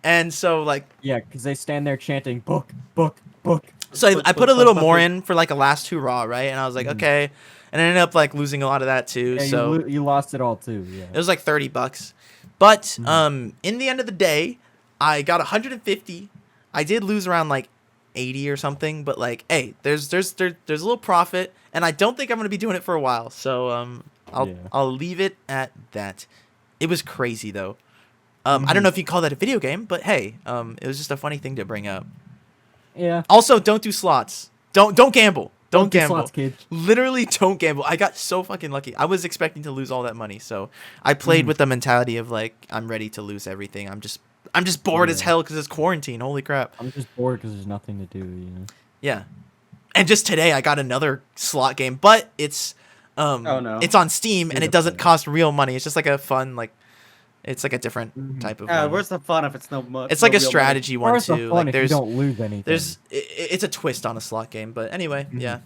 And so like, Yeah, because they stand there chanting book, book, book. so Book, I put book, a little book, more book. in for like a last hurrah, right? And I was like, Mhm. okay, and I ended up like losing a lot of that too. Yeah, So you lost it all too. Yeah. it was like $30. But Mhm. in the end of the day, I got 150. I did lose around like 80 or something, but like, hey, there's a little profit, and I don't think I'm gonna be doing it for a while. So Yeah. I'll leave it at that. It was crazy though. I don't know if you call that a video game, but hey, it was just a funny thing to bring up. Yeah. Also, don't do slots. Don't gamble. Don't do gamble. slots, kid. Literally, don't gamble. I got so fucking lucky. I was expecting to lose all that money, so I played with the mentality of like, I'm ready to lose everything. I'm just bored as Yeah. hell because it's quarantine. Holy crap. I'm just bored because there's nothing to do. You know. Yeah. And just today, I got another slot game, but it's Oh, no. it's on Steam and Free it to doesn't play. cost real money. It's just like a fun like, it's like a different Mhm. type of. one. Where's the fun if it's no money? It's like a strategy one Where's the too. fun Like if you there's don't lose anything? it's a twist on a slot game, but anyway, Mhm. yeah.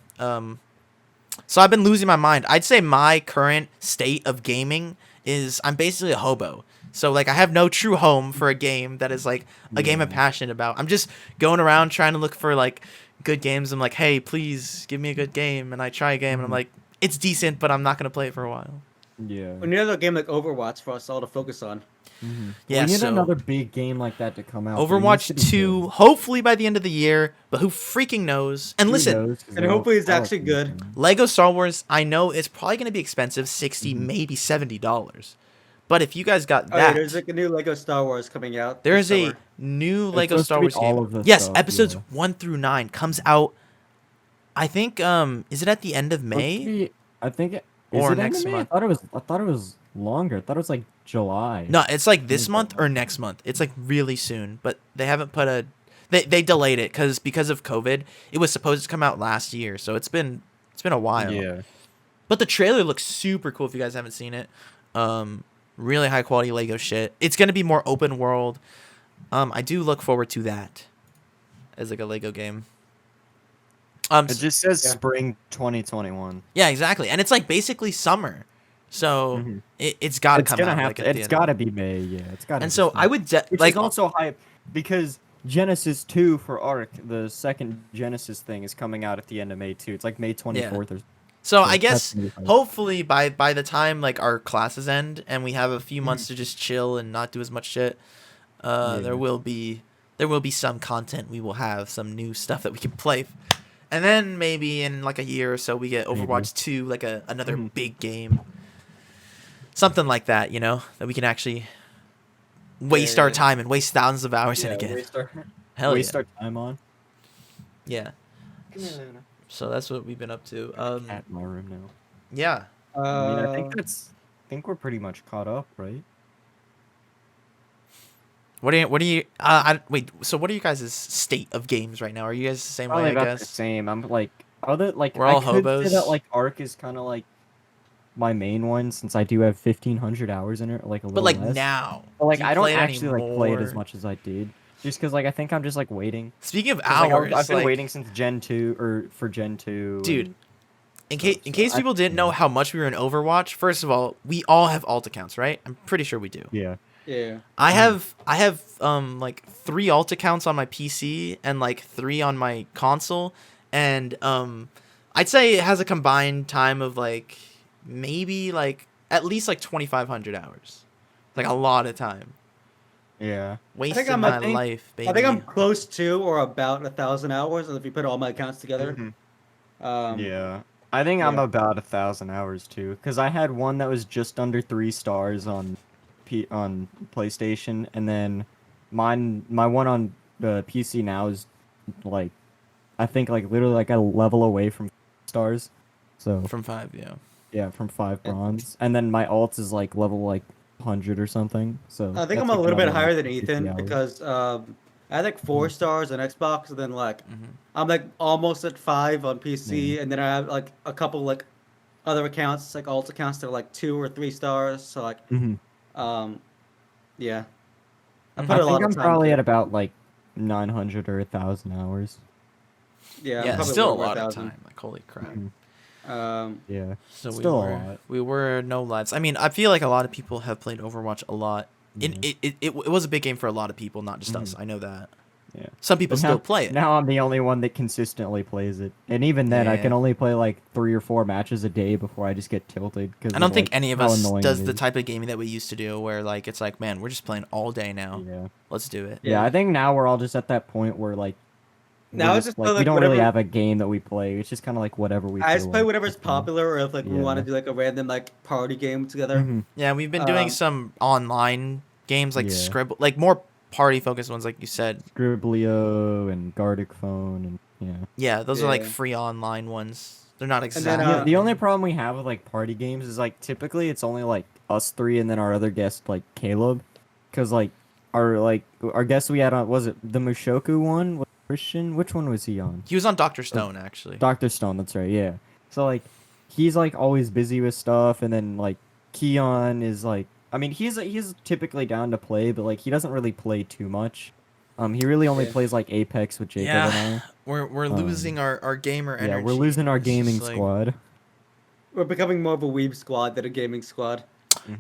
So I've been losing my mind. I'd say my current state of gaming is I'm basically a hobo. So like I have no true home for a game that is like a game I'm Yeah. passionate about. I'm just going around trying to look for like good games. I'm like, hey, please give me a good game, and I try a game, and I'm Mhm. like, it's decent, but I'm not gonna play it for a while. Yeah. We need another game like Overwatch for us all to focus on. Mhm. Yeah, We need so another big game like that to come out. but it needs Overwatch to be 2, good. hopefully by the end of the year, but who freaking knows? And Who listen, knows, 'cause And they don't hopefully it's tell us actually good. anything. Lego Star Wars, I know it's probably going to be expensive, 60, Mhm. maybe $70. But if you guys got Oh yeah, that, there's like a new Lego Star Wars coming out. there this is a summer. new It's Lego supposed Star to be Wars all game. of the Yes, stuff, episodes yeah. 1 through 9 comes out, I think, is it at the end of Supposed to May? be- I think it Or is it next end of May? month. I thought it was longer. I thought it was like July. No, it's like this Maybe month or next month. It's like really soon, but they haven't put a... They delayed it because of COVID. It was supposed to come out last year, so it's been a while. Yeah. But the trailer looks super cool if you guys haven't seen it. Really high quality Lego shit. It's gonna be more open world. I do look forward to that as like a Lego game. It just says Yeah. spring 2021. Yeah, exactly, and it's like basically summer, so Mhm. it's got to It's come gonna out. have Like, to. at the It's end of got to it. be May. Yeah, it's got to. And so I would Which like is also hype because Genesis 2 for Arc, the second Genesis thing, is coming out at the end of May too. It's like May 24th or. So So I that's guess gonna be hype. hopefully by the time like our classes end and we have a few Mm-hmm. months to just chill and not do as much shit, Yeah. there will be some content. We will have some new stuff that we can play, and then maybe in like a year or so we get Maybe. Overwatch 2, like another Mhm. big game, something like that. You know, that we can actually waste our Yeah. time and waste thousands of hours in Yeah, again. waste our- Hell Waste yeah, our time on. yeah. So that's what we've been up to. Cat in my room now. Yeah. I mean, I think Uh, that's. I think we're pretty much caught up, right? What do you wait, so what are you guys' state of games right now? Are you guys the same Probably way, I about the guess? same. I'm like other like We're all I could hobos. say that like Arc is kind of like my main one since I do have 1,500 hours in it, or like a But little like less. now, But like do you I don't play it actually like play it as anymore? much as I did, just because like I think I'm just like waiting. Speaking of 'Cause, like, hours, I've been like, waiting since Gen 2 or for Gen 2. dude, and in so- case so people didn't know how much we were in Overwatch, first of all, we all have alt accounts, right? I'm pretty sure we do. Yeah. yeah. I have like 3 alt accounts on my PC and like 3 on my console, and I'd say it has a combined time of like maybe like at least like 2,500 hours, like a lot of time Yeah. wasting I'm- my I think- life, baby. I think I'm close to or about 1,000 hours if you put all my accounts together. Mhm. Um, Yeah. I think I'm yeah. about 1,000 hours too, because I had one that was just under 3 stars on on PlayStation, and then my one on the PC now is like, I think like literally like a level away from stars. So from 5, yeah. yeah, from 5 bronze, and then my alt is like level like 100 or something. So I think that's, I'm like, a little bit another, higher like, than 50 Ethan hours. because I had like 4 stars on Xbox, and then like Mhm. I'm like almost at 5 on PC, and then I have like a couple like other accounts, like alt accounts that are like 2 or 3 stars. So like, Mhm. yeah, I Mhm. put I a lot think of I'm time probably into at it. about like 900 or 1,000 hours. Yeah, I'm Yeah, probably still a over lot of 1,000. time. Like, holy crap. Mhm. Yeah. So Still a we were lot. we were no lives. I mean, I feel like a lot of people have played Overwatch a lot. Yeah. It was a big game for a lot of people, not just us. Mhm. I know that. Yeah. Some people But still now, play it. Now I'm the only one that consistently plays it, and even then, I can Yeah. only play like 3 or 4 matches a day before I just get tilted. Because I don't think any of how us annoying does it the is. type of gaming that we used to do, where like it's like, man, we're just playing all day now. Yeah. Let's do it. Yeah, Yeah. I think now we're all just at that point where like Now we're it's just like we like don't really whatever. have a game that we play. It's just kind of like whatever we. I feel just play like whatever's at the time. popular, or if like we want to Yeah. do like a random like party game together. Mhm. Yeah, we've been doing Um, some online games like Yeah. Scribble, like more party focused ones, like you said. Scriblio and Gardic Phone and yeah. Yeah, those are like Yeah. free online ones. They're not then, exactly. Yeah, the only problem we have with like party games is like typically it's only like us 3 and then our other guest like Caleb, because like our guest we had on, was it the Mushoku one? Was Christian? Which one was he on? He was on Dr. Stone actually. Dr. Stone, that's right. Yeah. So like he's like always busy with stuff, and then like Keon is like, I mean he's typically down to play, but like he doesn't really play too much. He really only Yeah. plays like Apex with Jacob Yeah, and we're losing our gamer I. Yeah, energy. we're losing our It's gaming just like- squad. We're becoming more of a weeb squad than a gaming squad.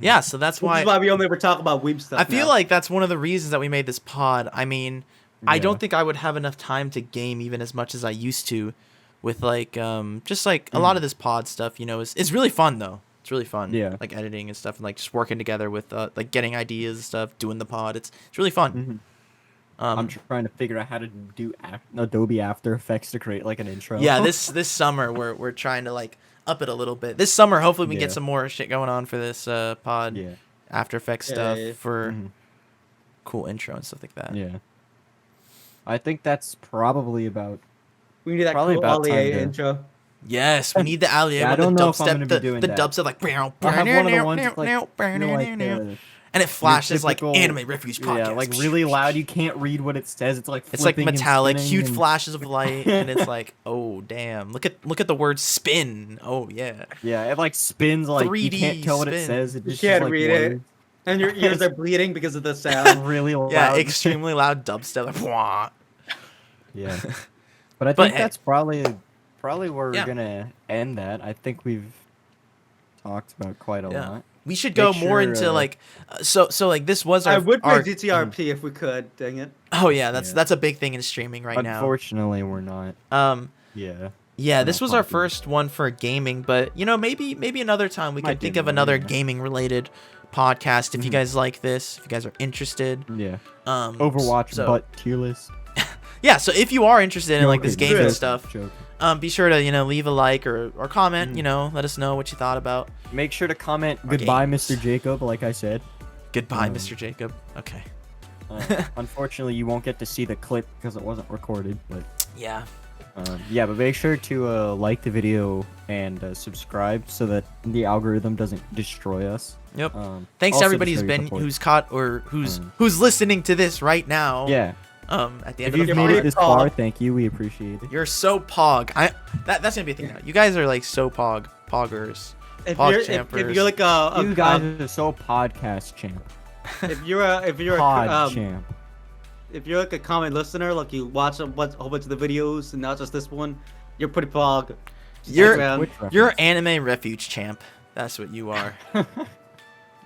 Yeah, so that's Which why is why we only ever talk about weeb stuff. I feel now. like that's one of the reasons that we made this pod. I mean, I Yeah. don't think I would have enough time to game even as much as I used to, with like just like a lot of this pod stuff. You know, it's really fun though. It's really fun. Yeah. Like editing and stuff, and like just working together with like getting ideas and stuff, doing the pod. It's really fun. Mhm. I'm trying to figure out how to do Adobe After Effects to create like an intro. Yeah, this summer we're trying to like up it a little bit. This summer, hopefully, we can get Yeah. some more shit going on for this pod. Yeah. After Effects Yeah, stuff yeah, yeah. for Mhm. cool intro and stuff like that. Yeah. I think that's probably about. we need that probably cool about time Ollie to- intro. Yes, we need the alley. Yeah, I the don't know if I'm dubstep, gonna be the, doing the that. dubstep like, I have one of the ones that's like, you know, like and it flashes like typical- Anime Refuge podcast. yeah, like really loud. You can't read what it says. It's like It's like flipping and metallic, spinning huge and- flashes of light, and it's like, oh damn! Look at the word spin. Oh yeah. Yeah, it like spins like you 3D can't tell what it spin. says. It You just can't like read it. words. And your ears are bleeding because of the sound. really loud. Yeah, extremely loud dubstep. Like, wah. Yeah. But I But think hey. that's probably where we're Yeah. gonna end that. I think we've talked about quite a Yeah. lot. We should go Make more sure, into like, so like this was our. I would play our GTRP if we could. Dang it. Oh yeah, that's Yeah. a big thing in streaming right now. Unfortunately, we're not. Yeah. Yeah, We're this not was our popular. first one for gaming, but you know, maybe another time we Might could do think of more, another yeah. gaming related podcast if you Mhm. guys like this, if you guys are interested. Yeah. Mm, Overwatch, so, but tier list. yeah, so if you are interested in like this Joking, gaming joking, stuff, joking. be sure to, you know, leave a like or comment, Mhm. you know, let us know what you thought about. Make sure to comment Our goodbye, games. Mr. Jacob, like I said. Goodbye, Um, Mr. Jacob. Okay. Unfortunately, you won't get to see the clip because it wasn't recorded. But Yeah. yeah, but make sure to like the video and subscribe so that the algorithm doesn't destroy us. Yep. Thanks Also to everybody show who's your been support. who's caught or who's listening to this right now. Yeah. At the end If of you've the made pod. it this far, thank you. We appreciate it. You're so pog. That's gonna be a thing now. You guys are like so poggers. If Pod you're, champers. if you're like a You guys are so podcast champ. if you're a Pod champ. if you're like a common listener, like you watch a whole bunch of the videos and not just this one, you're pretty pog. Just You're- stick around. Twitch You're reference. anime refuge champ. That's what you are.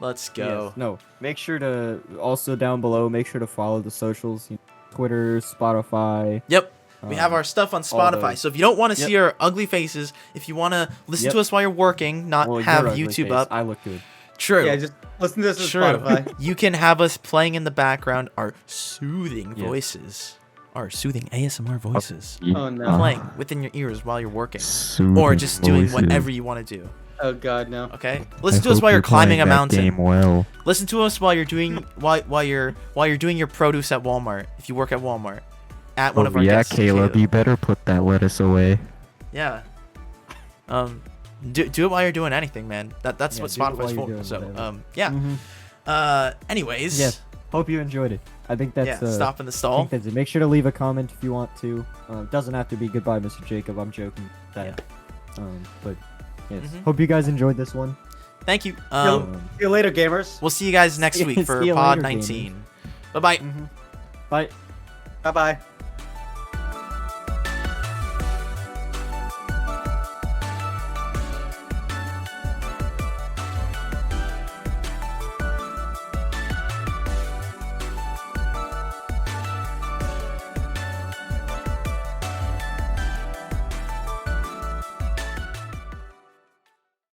Let's go. Yes, no, make sure to also down below. Make sure to follow the socials: Twitter, Spotify. Yep. We have um, our stuff on all Spotify. those. So if you don't want to see Yep. our ugly faces, if you want to listen Yep. to us while you're working, not well, have your ugly YouTube face. up. I look good. True. Yeah, just listen to this on True. Spotify. You can have us playing in the background our soothing Yes. voices. Our soothing ASMR voices. Oh no. Playing within your ears while you're working. Or just doing whatever you want to do. Oh god, no. Okay? Listen to us while you're climbing a mountain. Game well. Listen to us while you're doing while you're doing your produce at Walmart. If you work at Walmart. At one of our yeah, guests. Caleb, you better put that lettuce away. Yeah. Do it while you're doing anything, man. That's Yeah, what do it while Spotify's you're for. doing So whatever. yeah. Mhm. Anyways. Yes. Hope you enjoyed it. I think that's Yeah. Stop in the I stall. think that's it. Make sure to leave a comment if you want to. Doesn't have to be goodbye, Mr. Jacob. I'm joking. That. But yes. Mhm. Hope you guys enjoyed this one. Thank you. See you later, gamers. We'll see you guys next week for See you Pod later, 19. Bye bye. Bye. Bye bye.